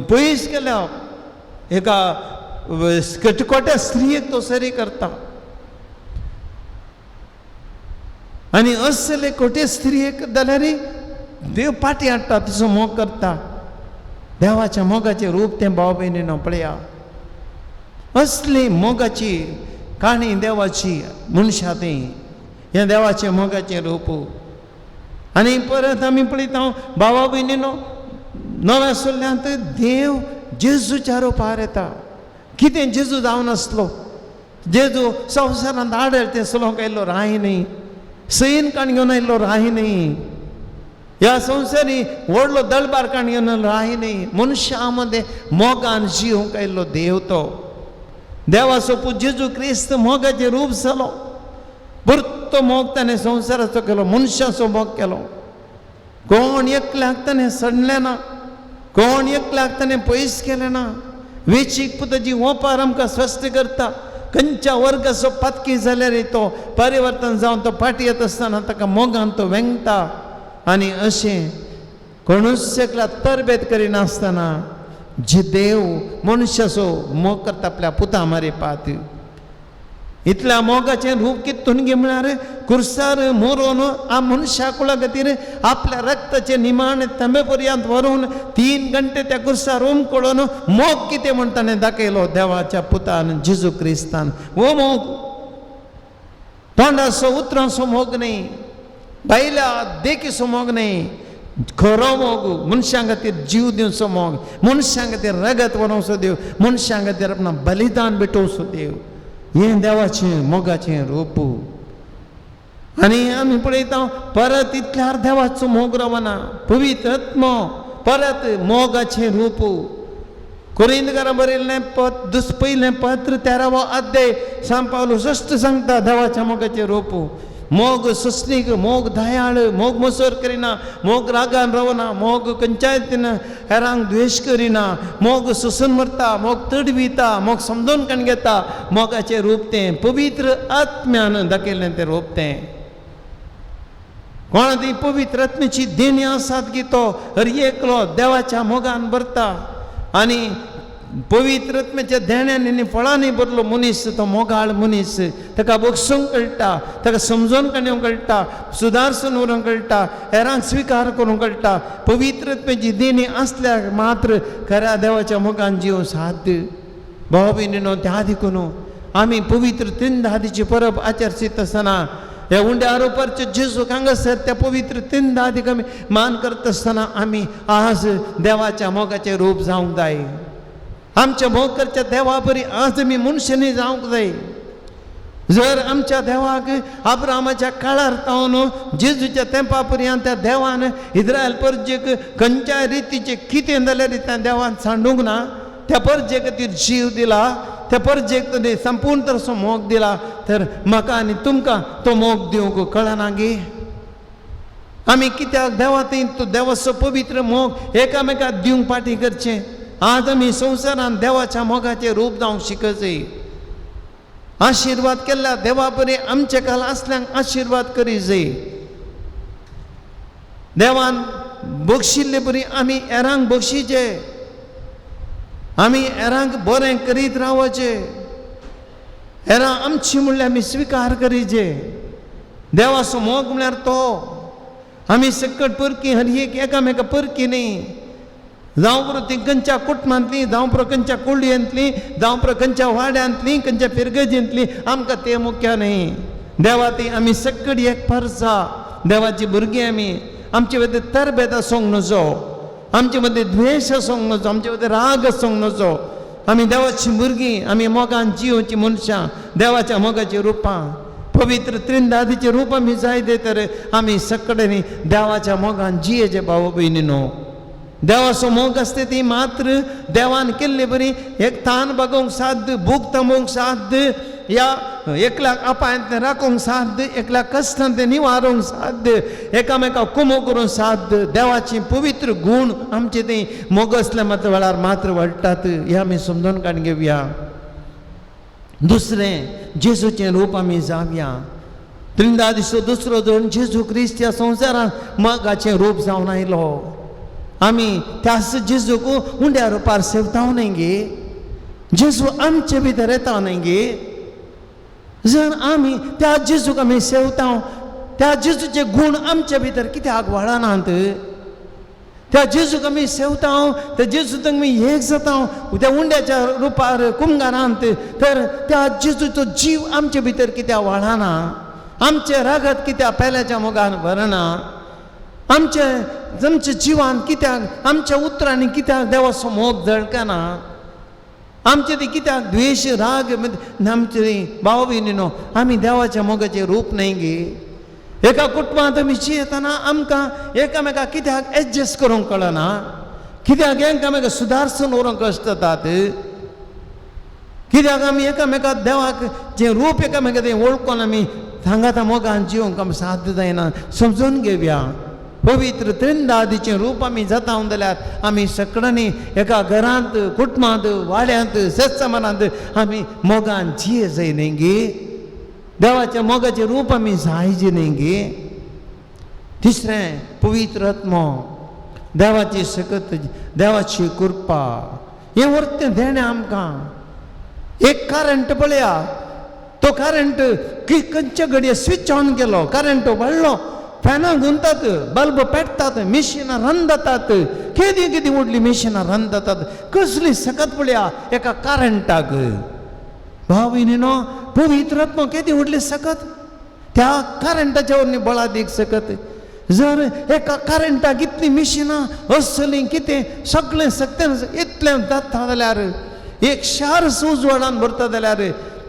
पयस गेल्या एका कटकोट्या स्त्रियेक तो सरी करता आनी असले कोटे स्त्रियेक जाल्यार देव पाटी हाडटा, तिचो मोग करता. देवाच्या मोगाचें रूप तें भाव भयणीनो पळया. असली मोगाची काणी देवाची मनशां ती, हें देवाचें मोगाचें रूप. आनी परत आमी पळयता भावा भयणीनो, नव्या सोल्ल्यांत देव जेजूच्या रुपार येता. कितें जेजू जावन आसलो, जेजू संवसारांत आडळ तें चलोवंक आयिल्लो राही न्ही, सैन काण घेवन आयिल्लो राही न्ही, ह्या संवसारी व्हडलो दळबार काण घेवन राही न्ही, मनशां मदें मोगान जिवंक आयिल्लो देव तो. देवाचो पूत जेजू क्रिस्त मोगाचें रूप जालो. परतो मोग ताणें संवसाराचो केलो, मनशाचो मोग केलो. कोण एकल्याक ताणें सडलें ना, कोण एकल्याक ताणें पयस केलें ना. वेचीक पुताची ओंपार आमकां स्पश्ट करता. खंयच्या वर्गाचो पातकी जाल्यार तो परिवर्तन जावन तो फाटी येता आसतना ताका मोगान तो वेंगता. आनी अशें कोणूच एकल्या तरबेत करिनासतना जे देव मनशाचो मोग करता आपल्या पुता मारपाक, इतल्या मोगाचें रूप कितून गे म्हळ्यार कुर्सार मोरून आ मनशा कुळा खातीर आपल्या रक्ताचे निमाणे तंबे पर्यंत व्हरून 3 घंटे त्या कुर्सार कळून मोग कितें म्हण ताणें दाखयलो देवाच्या पुतान जेजू क्रिस्तान. हो मोग तोंडाचो उतरांचो मोग न्ही, भायल्या देखीचो मोग न्ही, खरो मोग मनशां खातीर जीव दिवचो मोग, मनशां खातीर रगत व्हरोवचो देव, मनशां खातीर आपणा बलिदान भेटोवचो देव. हें देवाचें मोगाचें रूप. आनी आमी पळयता परत इतल्यार देवाचो मोग रावना. पवित्र आत्मो परत मोगाचें रूप. कोरिंतकारां बरयल्लें पयलें पत्र 13वो अध्याय सांग पावलो 6 सांगता देवाच्या मोगाचें रूप. मोग सुस्नीक, मोग दयाळ, मोग मसोर करिना, मोग रागान रावना, मोग खंयच्याय हेरांक द्वेश करिना, मोग सोसून मरता, मोग तडविता, मोग समजून कण घेता. मोगाचें रूप तें पवित्र आत्म्यान दाखयल्लें तें रूप तें. कोण ती पवित्र आत्म्याची देणी आसात की तो हर एकलो देवाच्या मोगान भरता. आनी पवित्र आत्म्याच्या देण्यांनी फळांनी भरलो मनीस तो मोगाळ मनीस. ताका बगसूंक कळटा, ताका समजून काडूंक कळटा, सुदारसून व्हरूंक कळटा, हेरांक स्विकार करूंक कळटा. पवित्र आत्म्याची देणी आसल्यार मात्र खऱ्या देवाच्या मोगान जीव साध्य. भाव भयणीनो, त्या देखून आमी पवित्र 3 दादीची परब आचरशीत आसतना ह्या उंड्या आरोपारचे जेजू हांगासर त्या पवित्र 3 दादीक आमी मान करता आसतना आमी आज देवाच्या मोगाचें रूप जावंक जाय. आमच्या मोग करच्या देवा बरी आज आमी मनशांनी जावंक जाय. जर आमच्या देवाक अब्रामाच्या काळार तावन जेजूच्या तेंपा पर्यंत त्या देवान इस्रायल परजेक खंयच्याय रितीचें कितें जाल्यार त्या देवान सांडूंक ना. त्या परजे खातीर जीव दिला, त्या परजेक ताणें संपूर्ण तसो मोग दिला. तर म्हाका आनी तुमकां तो मोग दिवंक कळना गे. आमी कित्याक देवा थंय तो देवाचो पवित्र मोग एकामेकाक दिवंक फाटीं करचें. आज आमी संवसारांत देवाच्या मोगाचें रूप जावंक शिकचें. आशीर्वाद केला देवा बरे आमचे काल असल्यांक आशीर्वाद करी जे देवान बक्षिल्ले बरी आमी एरांक बक्षीचे आमी एरांक बरें करीत रावचे एरां आमची म्हणल्यार आमी स्विकार करीचे देवाचो मोग म्हळ्यार तो आमी सकट परकी हर एक एकामेका परकी न्ही जावं बरो ती खंयच्या कुटुंबांतली जावं बरो खंयच्या कुळयांतली जावं बरो खंयच्या वाड्यांतली खंयच्या फिरगजींतली आमकां ते मुख्य न्ही देवा ती आमी सकट एक परसा देवाची भुरगीं आमी आमचे मदीं तरबेद आसूंक नजो आमचे मदीं द्वेश आसूंक नजो आमचे मदीं राग आसूंक नजो आमी देवाची भुरगीं आमी मोगान जिवची मनशां देवाच्या मोगाची रुपां पवित्र त्रिंदादीचे रूप आमी जाय दे तर आमी सकडेनी देवाच्या मोगान जियेचे भाव भयणीनो देवाचो मोग आसता ती मात्र देवान केल्ली बरी एक तान बागोवंक साध्य भूक थांबोवंक साध्य या एकल्याक आपायंत राखोवंक साध्य एकल्याक कश्टांत ते निवारोवंक साध्य एकामेका कुमो करूंक साध्य देवाची पवित्र गुण आमचे ते मोग असल्या मात्र वेळार मात्र वाडटात हे आमी समजून काडून घेवया दुसरें जेजूचें रूप आमी जावया त्रिंदादीचो दुसरो दोन जेजू क्रिस्त ह्या संवसारांत मोगाचें रूप जावन आयलो आमी त्याच जेजूक उंड्या रुपार सेवता न्ही गे जेजू आमचे भितर येता न्ही गे जर आमी त्या जेजूक आमी सेवता त्या जेजूचे गुण आमचे भितर कित्याक वाडनात त्या जेजूक आमी सेवता त्या जेजूक आमी एक जाता त्या उंड्याच्या रुपार कुंगारांत तर त्या जेजूचो जीव आमचे भितर कित्याक वाडना आमचे रागत कित्याक पेल्याच्या मोगान भरना आमच्या जिवान कित्याक आमच्या उतरांनी कित्याक देवाचो मोग जळकना आमचे ती कित्याक द्वेश राग आमचे भाव भयणीनो आमी देवाच्या मोगाचें रूप न्ही गे एका कुटुंबांत आमी जियेतना आमकां एकामेकाक कित्याक एडजस्ट करूंक कळना कित्याक एकामेकाक सुदारसून व्हरूंक कश्ट जातात कित्याक आमी एकामेकाक देवाक जें रूप एकामेका तें वळखून आमी सांगाता मोगान जिवंक आमी साध्य जायना समजून घेवया पवित्र त्रिंदादीचें रूप आमी जाता जाल्यार आमी सकडांनी एका घरांत कुटुंबांत वाड्यांत सत्समानांत आमी मोगान जिये जाय न्ही गे देवाच्या मोगाचें रूप आमी जायचे न्ही गे तिसरें पवित्र आत्मो देवाची सकत देवाची कृपा हें वर्तें देणें आमकां एक करंट पळया तो करंट खंयचे घडये स्विच ऑन केलो करंट वाडलो फॅनां घुंवतात बल्ब पेटतात मिशिनां रन जातात केदी केदी व्हडली मिशिनां रन जातात कसली सकत पळया एका करंटाक भाव भयणीनो पवित्र आत्मा केदी व्हडली सकत त्या करंटाच्या वरवीं बळादीक सकत जर एका करंटाक इतली मिशिनां असलीं कितें सगळें सकतें इतलें जाता जाल्यार एक शार उजवाडान भरता जाल्यार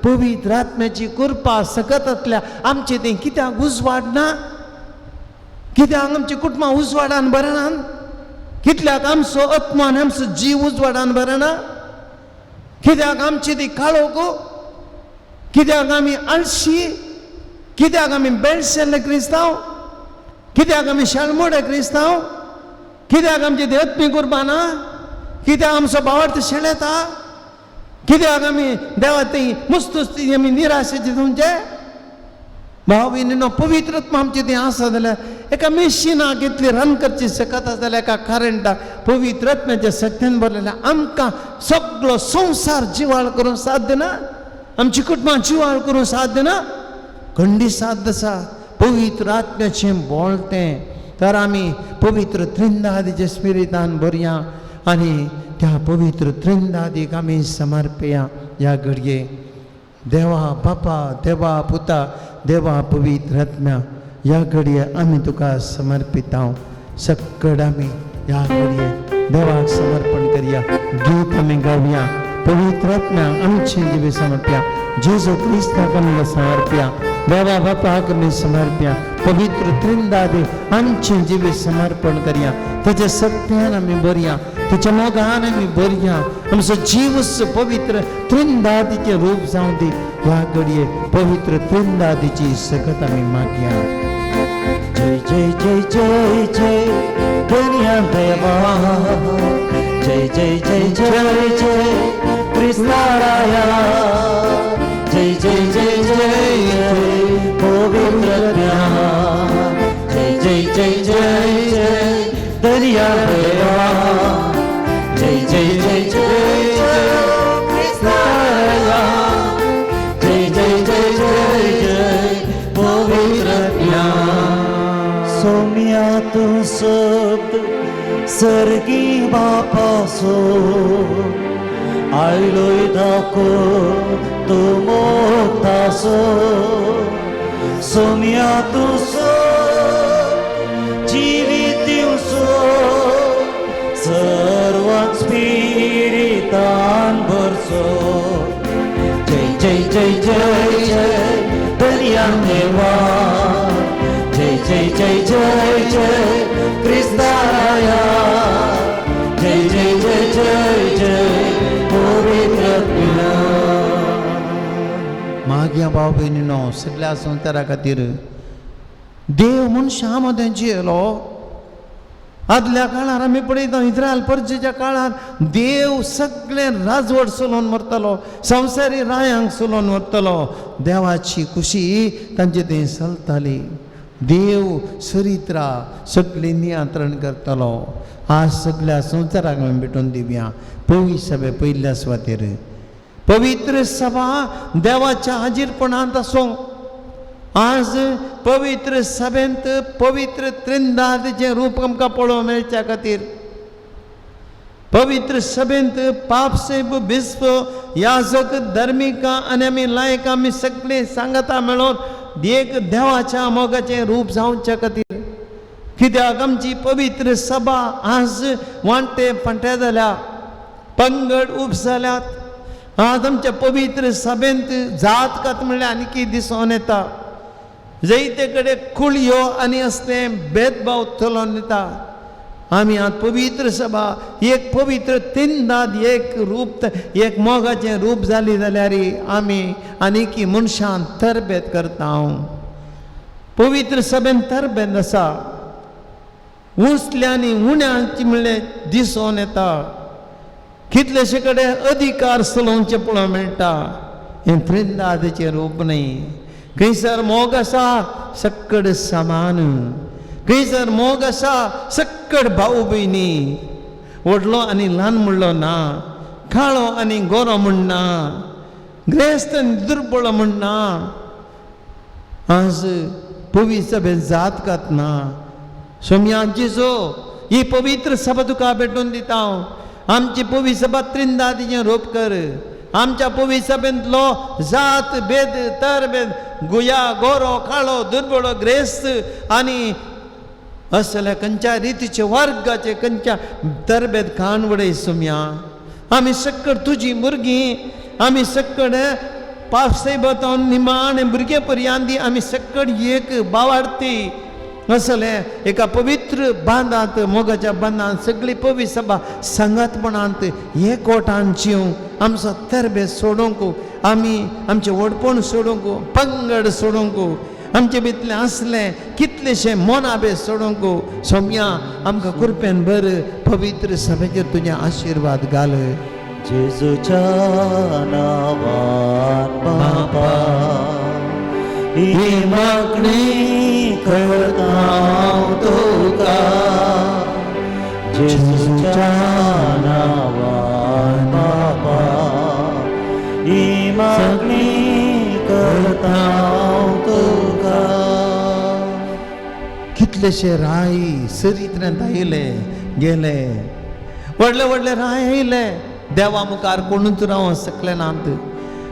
पवित्र आत्म्याची कृपा सकत आसल्या आमचें तें कित्याक उजवाडना कित्याक आमच्या कुटुंबां उजवाडान भरना कितल्याक आमचो आत्मा आनी आमचो जीव उजवाडान भरना कित्याक आमची ती काळोख कित्याक आमी आळशी कित्याक आमी बेळशेल्ले क्रिस्तांव कित्याक आमी शाळमोडे क्रिस्तांव कित्याक आमची ती आत्मी कुर्बाना कित्याक आमचो भावार्थ शेळेता कित्याक आमी देवा ती मुस्तुस्ती आमी निराशेची तुमचे भाव भयणीनो पवित्र आत्मा आमची ती आसा जाल्यार एका मिशिनाक इतली रन करची सकत आसा जाल्यार एका करंटाक पवित्र आत्म्याच्या सत्यान भरलेल्या आमकां सगळो संवसार जिवाळ करूंक साध्य ना आमची कुटुंबां जिवाळ करूंक साध्य ना खंडी साध्य आसा पवित्र आत्म्याचें बोळतें तर आमी पवित्र त्रिंदादीच्या स्पिरितान भरया आनी त्या पवित्र त्रिंदादीक आमी समर्पया ह्या घडये देवा बापा देवा पुता देवा पवित्र आत्म्या ह्या घडये आमी तुका समर्पित सक्कड आमी ह्या घडये देवाक समर्पण करया गीत आमी गावया पवित्र आत्म्या आमचे जिवे समर्पया जेजू क्रिस्ताक आमी समर्पया देवा बापाक आमी समर्पया पवित्र त्रिंदादी आमचे जिवे समर्पण करया तेच्या सत्यान आमी बरया तेच्या मोगान आमी बरया आमचो जीवस पवित्र त्रिंदादीचें रूप जावं दी ह्या घडये पवित्र त्रिंदादीची सकत आमी मागया जय जय जय जय जय दुनिया देवा जय जय जय जय जय क्रिस्ताराया जय जय सर्गी बापासो आयलोय दाको तो मोक्तासो सोम्या तुसो जिवीत दिवसो सर्वात स्पिरितान भरसो जय जय जय जय जय दर्यान देवा जय जय जय जय जय क्रिस्ताया जय जय जय जय जय पवित्र पिता मागया भाव भयणीनो सगळ्या संवसारा खातीर देव मनशा मदें जियेलो आदल्या काळार आमी पळयता इस्रायल परजेच्या काळार देव सगळे राजवट चलोवन व्हरतलो संवसारी रायांक चलोवन व्हरतलो देवाची खुशी तांचे थंय चलताली देव चरित्रा सगळें नियंत्रण करतलो आज सगळ्या संवसाराक आमी भेटून दिवया पवित्र सभे पयल्या सुवातेर पवित्र सभा देवाच्या हाजीरपणांत आसूं आज पवित्र सभेंत पवित्र त्रिंदादीचें रूप आमकां पळोवंक मेळच्या खातीर पवित्र सभेंत पापसेब बिस्प याजक धर्मिका आनी आमी लायक आमी सगळीं सांगता मेळोन एक देवाच्या मोगाचें रूप जावच्या खातीर कित्याक आमची पवित्र सभा आज वांटे फांटे जाल्या पंगड उब जाल्यात आज आमच्या पवित्र सभेंत जात कात म्हणल्यार आनी दिसोन येता जैते कडेन कुळयो आनी असले भेदभाव चलोन येता आमी आज पवित्र सभा एक पवित्र तिनदाद एक रूप एक मोगाचें रूप जाली जाल्यार आमी आनी मनशां तरबेत करता हांव पवित्र सभेन तरबेत आसा उंचल्या आनी उण्यांची म्हणलें दिसोन येता कितलेशे कडेन अधिकार चलोवचे पळोवंक मेळटा हें त्रिंदादीचें रूप न्ही खंयसर मोग आसा सक्कड समान खंयसर मोग आसा सक्कड भाऊ भयणी व्हडलो आनी ल्हान म्हणलो ना काळो आनी गोरो म्हणना ग्रेस्त आनी दुर्बळ म्हणना आज पवित्र सभेंत जात कात ना सोम्या जेजो ही पवित्र सभा तुका भेटून दिता हांव आमची पवित्र सभा त्रिंदादीचें रूप कर आमच्या पवित्र सभेंतलो जात भेद तरबेद गुया गोरो काळो दुर्बळ ग्रेस्त आनी असल्या खंयच्या रितीचे वर्गाचे खंयच्या तरबेद काण वडय सोम्या आमी सक्कड तुजी भुरगीं आमी सक्कड पावसाळी निमाण भुरगे पर्यांत आमी सक्कड एक भावार्थी असले एका पवित्र बांदांत मोगाच्या बांदांत सगळी पवित्र सभा संगतपणांत एकवटान जिवंक आमचो तरबेज सोडूंक आमी आमचें वडपण सोडूंक पंगड सोडूंक आमचे भितले असले कितलेशे मोनाबे सोडूंक सोम्या आमकां कृपेन भर पवित्र सभेचेर तुजें आशिर्वाद घाल जेजूच्या नांवान बापा ही मागणी करता हांव तुका जेजूच्या नांवान बापा ही मागणी करता हांव तुका कितलेशे राय चरित्रांत आयले गेले व्हडले व्हडले राय आयले देवा मुखार कोणूच रावंक शकले नात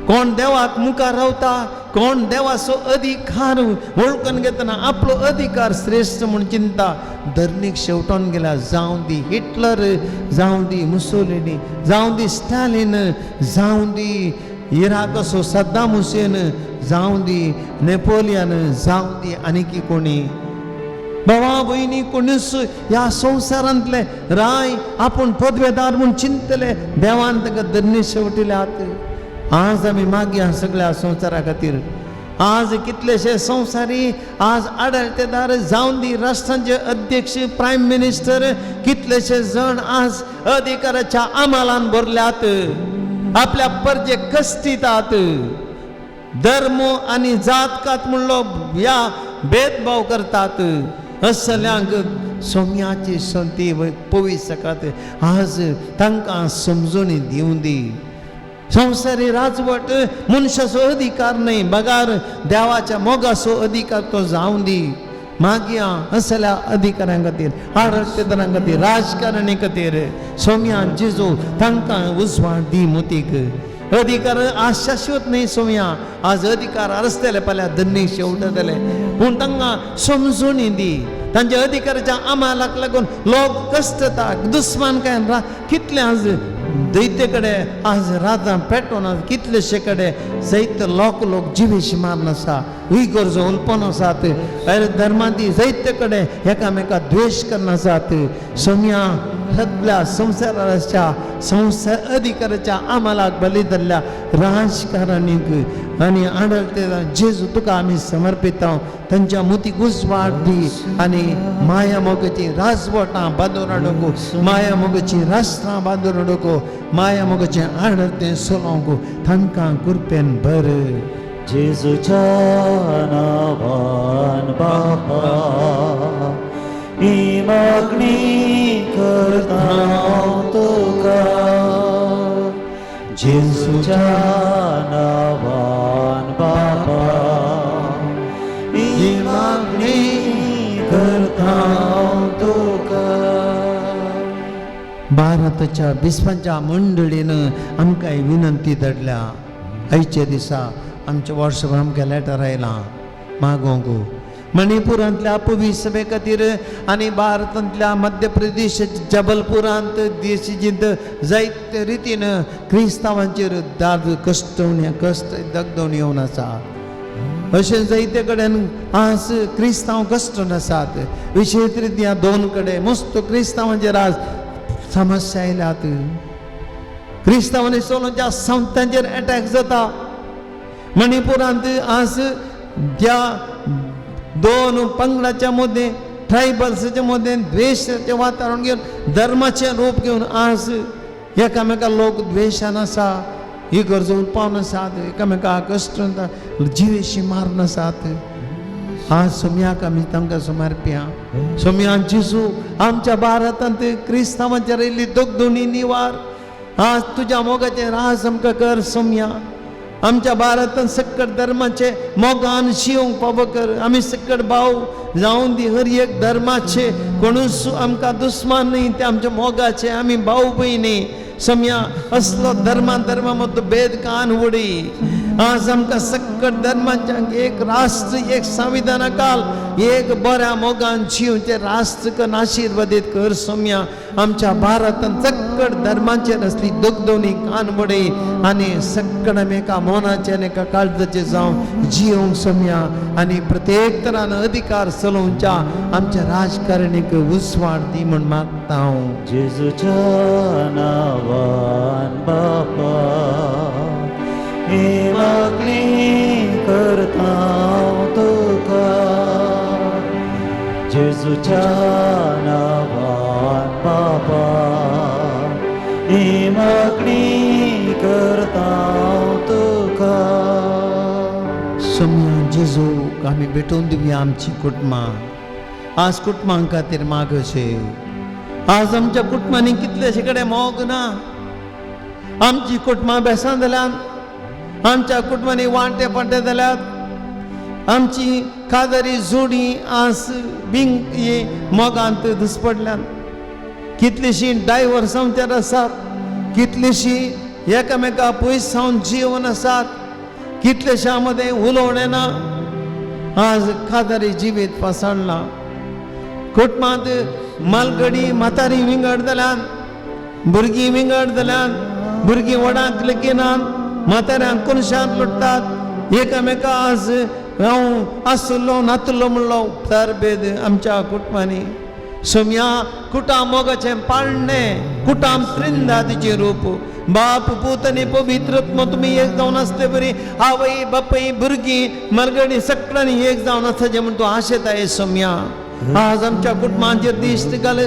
कोण देवाक मुखार रावता कोण देवाचो अधिकार वळखून घेतना आपलो अधिकार श्रेष्ठ म्हूण चिंता धर्मीक शेवटोन गेल्या जावं दी हिटलर जावं दी मुसोलिनी जावं दी स्टॅलिन जावं दी इराकाचो सद्दाम हुसेन जावं दी नेपोलियन जावं दी आनीकी कोणी भावा भयणी कोणीच ह्या संवसारांतले राय आपूण पदवेदार म्हूण चिंतले देवान ताका धर्मी शेवटिल्यात आज आमी मागया सगळ्या संवसारा खातीर आज कितलेशे संवसारी आज आडळतेदार जावन दी राष्ट्रांचे अध्यक्ष प्रायम मिनिस्टर कितलेशे जण आज अधिकाराच्या अमलान भरल्यात आपल्या परजे कश्टितात धर्म आनी जात कात म्हणलो ह्या भेदभाव करतात असल्यांक सोम्याची संती पवित्र सकाळत आज तांकां समजून दिवं दी संवसारी राजवट मनशाचो अधिकार न्ही बगार देवाच्या मोगाचो अधिकार तो जावं दी मागया असल्या अधिकाऱ्यां खातीर आडतेदारां खातीर राजकारणी खातीर सोम्या जेजू तांकां उजवाड दी मोतीक अधिकार आज शाश्वत न्ही सोम्या आज अधिकार आसतले फाल्यां धन्य शेवटतले पूण तांकां समजून दी तांच्या अधिकाराच्या अमलाक लागून लोक कश्टता दुस्मान कितले आज दैत्य कडेन आज रातां पेटोवन आज कितलेशे कडेन जायते लोक जिवेशी मारून आसा उयगोर्जो उल्पन आसात धर्मांती जायते कडेन एकामेका द्वेश करना आसात सोम्या सगळ्या संवसाराच्या संसार अधिकाराच्या अमलाक बली धरल्या राजकारणीक आनी आडळते जेजू तुका आमी समर्पिता तांच्या मुतीक उजवाड दी आनी माया मोगाची राजवटां बांदून हाडूंक माया मोगाची राष्ट्रां बांदून हाडूंक माया मोगाचें आडळतें चलोवंक तांकां कृपेन भर जेजूच्या नांवान बापा ही मागणी करता तुका जेजूच्या नांवान बापा ही मागणी करता तुका भारताच्या बिस्पांच्या मंडळीन आमकां ही विनंती धाडल्या आयच्या दिसा आमच्या वर्सभर आमकां लेटर आयलां मागोवंक मणिपुरांतल्या पुवी सभे खातीर आनी भारतांतल्या मध्य प्रदेश जबलपुरांत देशीजींत जायते रितीन क्रिस्तांवांचेर दाद कश्ट दगदवण येवन आसा अशें जायते कडेन आज क्रिस्तांव कश्ट आसात विशेष रित्या दोन कडेन मस्त क्रिस्तांवांचेर आज समस्या आयल्यात क्रिस्तांवांनी सोलोच्या संतांचेर अटॅक जाता मणिपुरांत आज त्या दोन पंगडाच्या मदें ट्रायबल्साच्या मदें द्वेशाचें वातावरण घेवन धर्माचें रूप घेवन आज एकामेका लोक द्वेशान आसा ही गरजून पावन आसात एकामेका कश्ट जिवेशी मारून आसात आज सोम्याक आमी तांकां समर्प्या सोम्या जेजू आमच्या भारतांत क्रिस्तांवांचेर आयिल्ली दोगदोणी निवार आज तुज्या मोगाचें राज आमकां कर सोम्या आमच्या भारतांत सकट धर्माचे मोगान शिवंक फावो कर आमी सकट भाव जावन दी हर एक धर्माचे कोणूच आमकां दुस्मान न्ही ते आमच्या मोगाचे आमी भाव भयणी सोम्या असलो धर्मा मदलो भेद कान उडी आज आमकां सकट धर्मांच्या एक राष्ट्र एक संविधान काल एक बऱ्या मोगान जिवचे राष्ट्र कन आशिर्वादीत कर सोम्या आमच्या भारतांत सकट धर्माचेर असली दोगदोणी कानबडी आनी सकट आमी एका मोनाचे आनी एका काळजाचे जावन जिवंक सोम्या आनी प्रत्येक तरान अधिकार चलोवच्या आमच्या राजकारणीक उजवाड दी म्हण मागता हांव जेजूच्या नांवान बापा ही मागणी करता तुका जेजूच्या नांवान बापा ही मागणी करता तुका सोम्या जेजूक आमी भेटोवन दिवया आमची कुटुंबां आज कुटुंबां खातीर मागशे आज आमच्या कुटुंबांनी कितलेशे कडेन मोग ना आमची कुटुंबां बेसान जाल्यात आमच्या कुटुंबांनी वांटे पड्डे जाल्यात आमची कादरी जोडी आज बिंग ये मोगांत धुसपडल्यात कितलीशी डायवर्सांचेर आसात कितलीशी एकामेका पयस सावन जीवन आसात कितलेशा मदें उलोवणें ना आज कादरी जिवीत पासळ्ळां कुटुंबांत मालगडी म्हातारी विंगड जाल्यात भुरगीं विंगड जाल्यात भुरगीं वडांत लेकिनात म्हाताऱ्यांक कोनशांत लुटतात एकामेका आज हांव आसलो नातलो म्हणलो तरबेद आमच्या कुटुंबांनी सोम्या कुटाम मोगाचें पाळणें कुटाम त्रिंदादीचें रूप बाप पूत आनी पवित्रत्म तुमी एक जावन आसले बरी आवय बापय भुरगीं मरगडी सकलांनी एक जावन आसचें म्हण तूं आशेताय सोम्या आज आमच्या कुटुंबांचेर दिश्ट घाल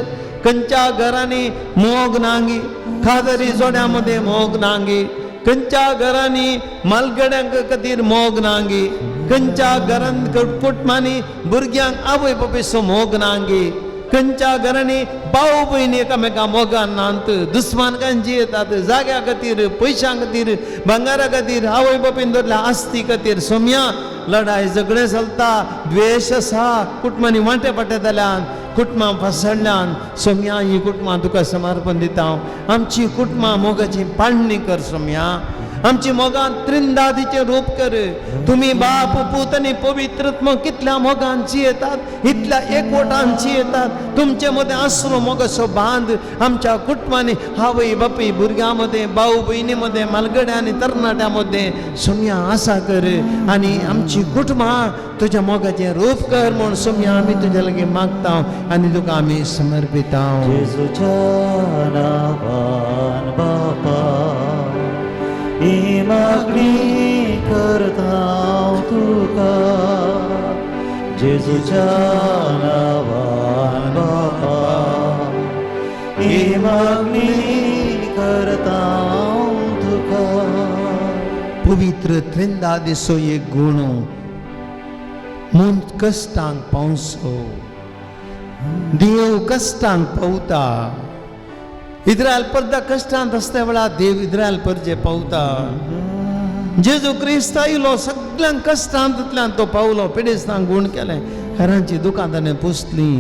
खंयच्या घरांनी मोग नांगी खादरी जोड्या मदें मोग नांगी खंयच्या घरांनी मालगड्यांक खातीर मोग नांगी खंयच्या घरांत कुटुंबांनी भुरग्यांक आवय बापायचो मोग नांगी खंयच्या घरांनी भाव भयणी एकामेका मोगान नांत दुस्मानकांची येतात जाग्या खातीर पयशां खातीर भांगारा खातीर आवय बापायन दवरल्या आस्ती खातीर सोम्या लढाई झगडे चलता द्वेष आसा कुटुंबांनी वांटे पाटे जाल्यान कुटुंबां फसडल्यान सोम्या ही कुटुंबां तुका समर्पण दिता आमची कुटुंबां मोगाची पाडणी कर सोम्या आमची मोगां त्रिंदादीचे रूप कर तुम्ही बाप पूत आनी पवित्रत्म कितल्या मोगांची येतात इतल्या एकवटांची येतात तुमचे मध्ये आसरो मोगाचो बांध आमच्या कुटुंबांनी आवय बापय भुरग्यां भाऊ बहिणी मध्ये मालगड्या आनी तरणाट्या मध्ये सोम्या आसा कर आनी आमची कुटुंबां तुझ्या मोगाचे रूप कर म्हूण सोम्या आमी तुझ्या लागीं मागता आनी तुका आमी समर्पिता जेजूच्या नावान बापा ही मागणी करता तुका जेजूच्या नावान बापा ही मागणी करता तुका पवित्र त्रिंदादीचो एक गुण मन कश्टांक पावसो देव कश्टांक पावता इस्रायल परदा कश्टांत आसता वेळार देव इस्रायल परजे पावता जेजू क्रिस्त आयलो सगळ्यांक कश्टांतल्यान तो पावलो पिडेस्तांक गुण केलें घरांची दुकां ताणें पुसली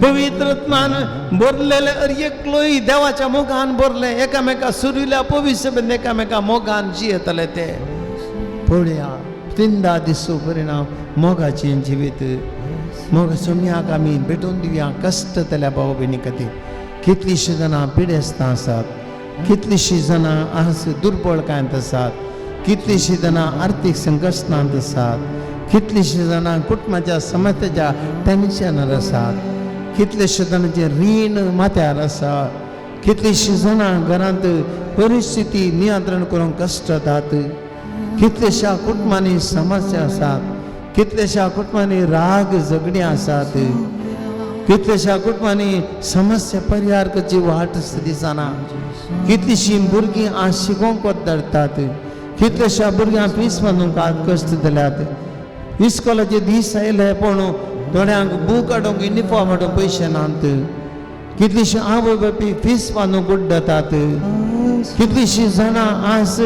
पवित्रत्मान भरलेले एकलोय देवाच्या मोगान भरले एकामेका सुरिल्या पवित्र एकामेका मोगान जियेतले ते पळया तिंदा दिसो परिणाम मोगाची जिवीत मोग सोम्याक आमी भेटून दिवया कश्ट जाल्या भाव भयणी खातीर कितलींशीं जाणां पिडेस्तां आसात कितलींशीं जाणां आज दुर्बळकायेंत आसात कितलींशीं जाणां आर्थीक संकश्टांत आसात कितलींशीं जाणां कुटुंबाच्या समस्याच्या टेन्शनार आसात कितलेशे जाणांचे रीण माथ्यार आसा कितलींशीं जाणां घरांत परिस्थिती नियंत्रण करूंक कश्ट जातात कितलेशा कुटुंबांनी समस्या आसात कितलेशा कुटुंबांनी राग झगडीं आसात कितलेशा कुटुंबांनी समस्या परिहार करची वाट दिसना कितलींशीं भुरगीं आज शिकोवंक धरतात कितलेशा भुरग्यांक फीस बांदूंक आज कश्ट जाल्यात इस्कॉलाचे दीस आयले पूण थोड्यांक बूक हाडूंक युनिफॉर्म हाडूंक पयशे नात कितलींशीं आवय बापाय फीस बांदूंक उड्डतात कितलींशीं जाणां आज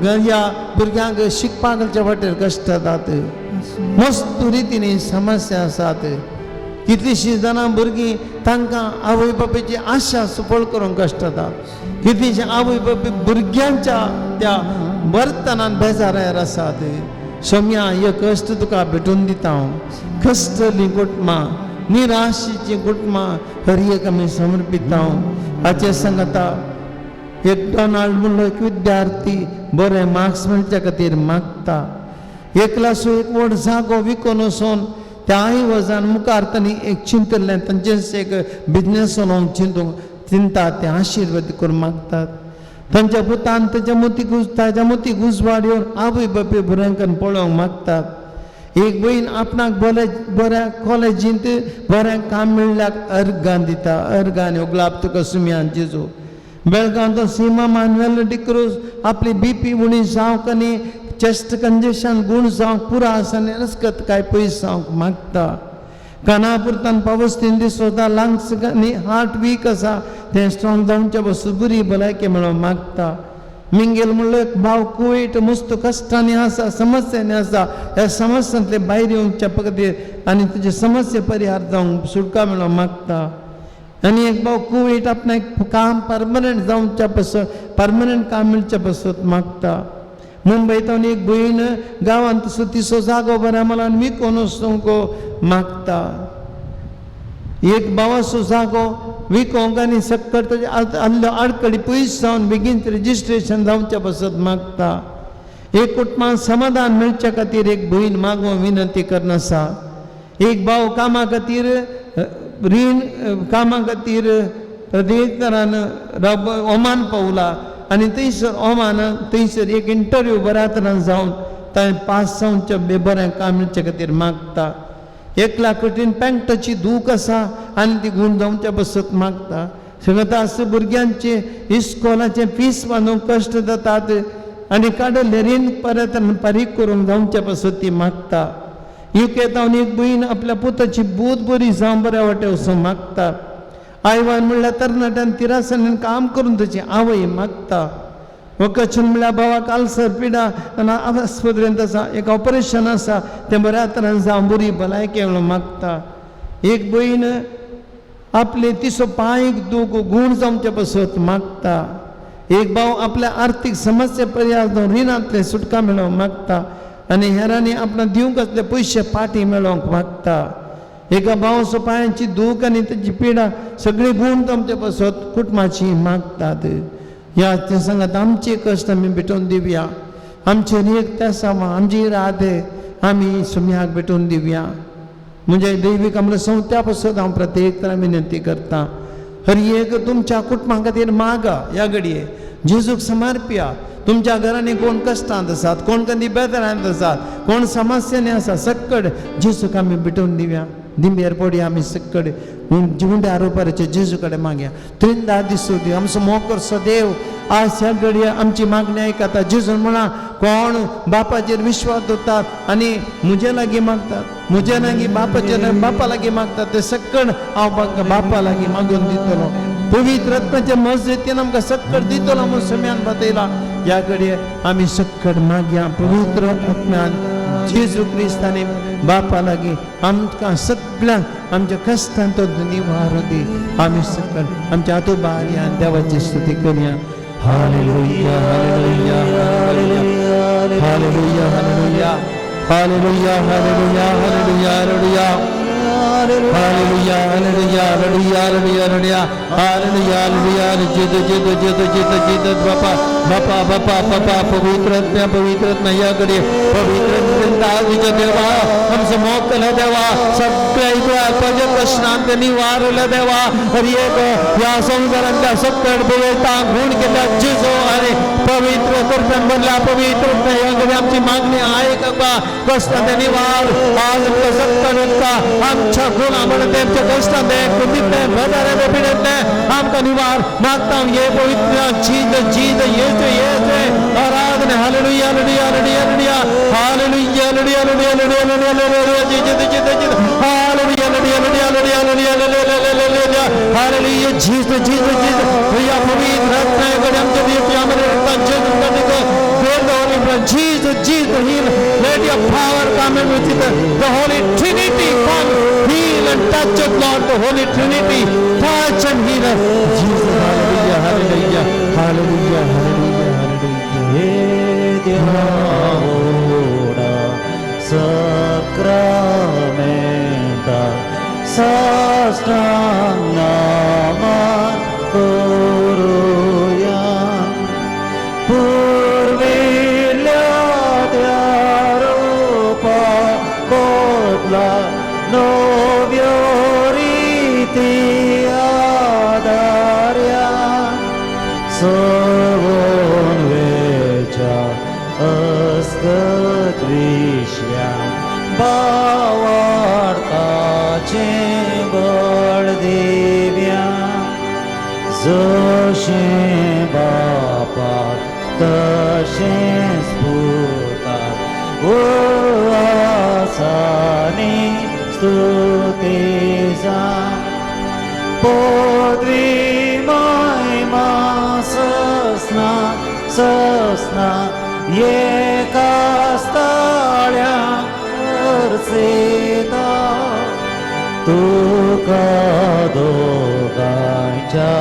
ह्या भुरग्यांक शिकपाक घालच्या वाटेर कश्ट जातात मस्त रितीन समस्या आसात कितलींशीं जाणां भुरगीं तांकां आवय बापायची आशा सफळ करूंक कश्ट जातात कितलींशीं आवय बापाय भुरग्यांच्या त्या वर्तनान बेजारार आसात सोम्या हे कश्ट तुका भेटून दिता कश्टली कुटुंबां निराशेची कुटुंबां हर एक आमी समर्पिता हाचे सांगता एक डॉनाल्ड म्हणलो एक विद्यार्थी बरे मार्क्स मेळच्या खातीर मागता एकला सो एक व्हड जागो विकून वचून त्या आई वजान मुखार तांणी एक चिंतलें तांचेच एक बिजनेस चिंतूंक चिंता ते आशिर्वाद करून मागतात तांच्या पुतान ताच्या मोती गुजवाड येवन आवय बापाय भुरग्यांक पळोवंक मागतात एक भयण आपणाक बऱ्या कॉलेजींत बरें काम मेळ्ळ्याक अर्गां दिता अर्गान गुलाब तुका सुम्यान जेजू बेळगांव तो सीमा मान्युएल डिक्रूज आपली BP उणी जावंक आनी चेस्ट कंजेशन गूण जावंक पुरा आसा आनी रस्कत काय पयस जावंक मागता कानापुरतान पावस 3 दीस वता लंग्स आनी हार्ट वीक आसा तें स्ट्रॉंग जावचे बसून बरी भलायकी मेळोवंक मागता मिंगेल म्हणलो एक भाव कुवेट मस्त कश्टांनी आसा समस्यांनी आसा ह्या समस्यांतले भायर येवच्या खातीर आनी तुजे समस्या परिहार जावंक सुटका मेळोवंक मागता आनी एक भाव कुवेट आपणाक काम परमनंट जावच्या पासून परमनंट काम मेळच्या पासून मागता मुंबयतावन एक भयण गांवांत तिचो जागो बऱ्या मालान विकून वचूंक मागता एक भावाचो जागो विकोंक आनी सकट ताजे आडकडी पयस जावन बेगीन रेजिस्ट्रेशन जावच्या पासून मागता एक कुटुंबां समाधान मेळच्या खातीर एक भयण मागोवंक विनंती करन आसा एक भाव कामा खातीर रीण कामा खातीर प्रदेशांतल्यान ओमान पावला आनी थंयसर ओमान थंयसर एक इंटरव्यू बऱ्या तरान जावन ताणें पास जावच्या बरें काम मेळच्या खातीर मागता एकला कठीण पॅन्टाची दूख आसा आनी ती गूण जावच्या बसत मागता सांगता अशे भुरग्यांचे इस्कॉलाचे फीस बांदूंक कश्ट जातात आनी काडले रीण परत फारीक करूंक जावच्या पासून ती मागता युकेतावन एक भयण आपल्या पुताची बूद बरी जावं बऱ्या वाटे वचूंक मागता आयवान म्हणल्यार तरणाट्यान तिरासांनी काम करून ताची आवय मागता वकचून म्हळ्यार भावा कालसर पिडा आनी आस्पत्रेंत आसा एक ऑपरेशन आसा तें बऱ्या तरेन जावं बरी भलायकी मागता. एक भयण आपले तिसो पांयक दूख गूण जमचे पासत मागता. एक भाव आपल्या आर्थीक समस्या पर्याय रिणांतले सुटका मेळोवंक मागता आनी हेरांनी आपणाक दिवंक आसले पयशे पाटी मेळोवंक मागता. एका भावाचो पांयाची दूख आनी तेची पिडा सगळी गूण जमचे पासत कुटुंबाची मागतात. ह्या ते सांगात आमचे कश्ट आमी भेटोवन दिवया. आमचे एक तेसांवां आमची राधे आमी सुम्याक भेटोवन दिवया. म्हणजे दैवीक आमच्या संवत्या पासत हांव प्रत्येक तरा विनंती करता. हर एक तुमच्या कुटुंबा खातीर मागा ह्या घडये जेजूक समर्पया. तुमच्या घरांनी कोण कश्टांत आसात, कोण कधी बेजारांत आसात, कोण समस्यांनी आसा सक्कड जेजूक आमी भेटोवन दिवया. दिंबेर पडया आमी सक्कड जिवंत आरोपाराचे जेजू कडेन मागया. त्रिंदा दिसू दी आमचो मोगरचो देव आज ह्या घडये आमची मागणी आयकता. जेजू म्हणा कोण बापाचेर विश्वास दवरतात आनी म्हजे लागीं मागतात, म्हजे लागीं बापा लागीं मागतात ते सक्कड हांव बापा लागीं मागून दितलो. पवित्र रत्नाच्या मजतीन आमकां सक्कड दितलो म्हणून सम्यान बतयला. ह्या घडये आमी सक्कड मागया पवित्र आत्म्यान जेजू क्रिस्तानी बापा लागीं आमकां सगळ्यांक आमच्या कश्टांत तो निवारो दी. आमी सकल आमच्या हातूबारया देवाची स्तुती करया. Hallelujah hallelujah hallelujah hallelujah hallelujah hallelujah hallelujah hallelujah hallelujah hallelujah hallelujah hallelujah hallelujah hallelujah hallelujah जित जित जित जित जित बापा बापा बापा बापा पवित्र या घडी पवित्र आजच्या देवा आमचं मोकलं देवा सगळ्या पज प्रश्नांत निवारलं देवा. हर एक या संसारांतल्या सकट बळयता गुण केल्या जिजो अरे पवित्र करतान बनला पवित्र या घडी आमची मागणी आहे का कष्टांत निवार आज सकट होता आमच्या गुणा म्हणते आमच्या कष्टांत कुठे भदारे पिढेतले आमका निवार मागता ये पवित्र जीत जीत येते येते आराधना hallelujah hallelujah hallelujah hallelujah hallelujah hallelujah hallelujah जीत जीत जीत hallelujah hallelujah hallelujah hallelujah hallelujah जीत जीत जीत या पवित्र रत्न कडे आमच्या दिवसामध्ये रक्ताचे दुःख Jesus, Jesus, heal. Let your power come in with it. The Holy Trinity come, heal and touch it, Lord. The Holy Trinity touch and heal us. Jesus, hallelujah, hallelujah, hallelujah, hallelujah, hallelujah. He Devahoda Sacramenta Sastram Naman Kuruya novioriti adarya savon vecha ascatrishya bavartache baldevya zoshe bapa tashe sputa asani stutiza podrimai masasna sasna ekastalya arseta tuka dogacha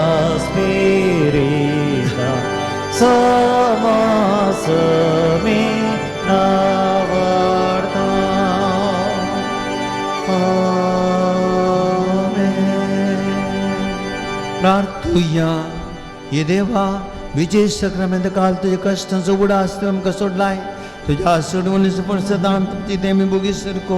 spirita samasami navarta. प्रार्थुया ये देवा विजय सक्रमेंत काल तुझ्या कष्टांचो उडा आसता आमकां सोडलाय. तुझ्या सोडवणी स्पर्शदान ते आमी bogie सरको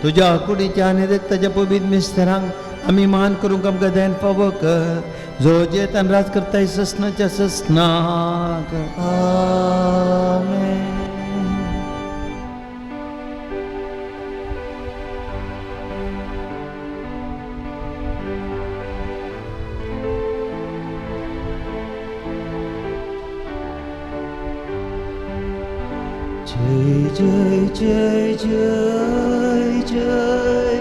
तुझ्या कुडीच्या आनी रक्ताच्या पवित्र मिस्त्रांक आमी मान करूंक आमकां देन फावो कर. जो जेतान राज करताय ससनाच्या ससनाक आमेन. जय जय जय जय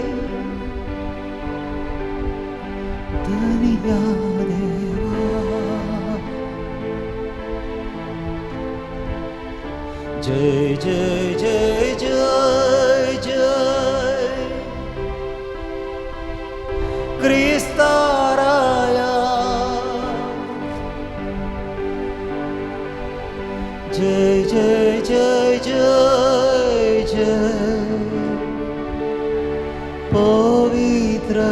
धन्या देवा जय जय जय जय जय क्रिस्ताराया जय जय जय जय जय पवित्रात्म्या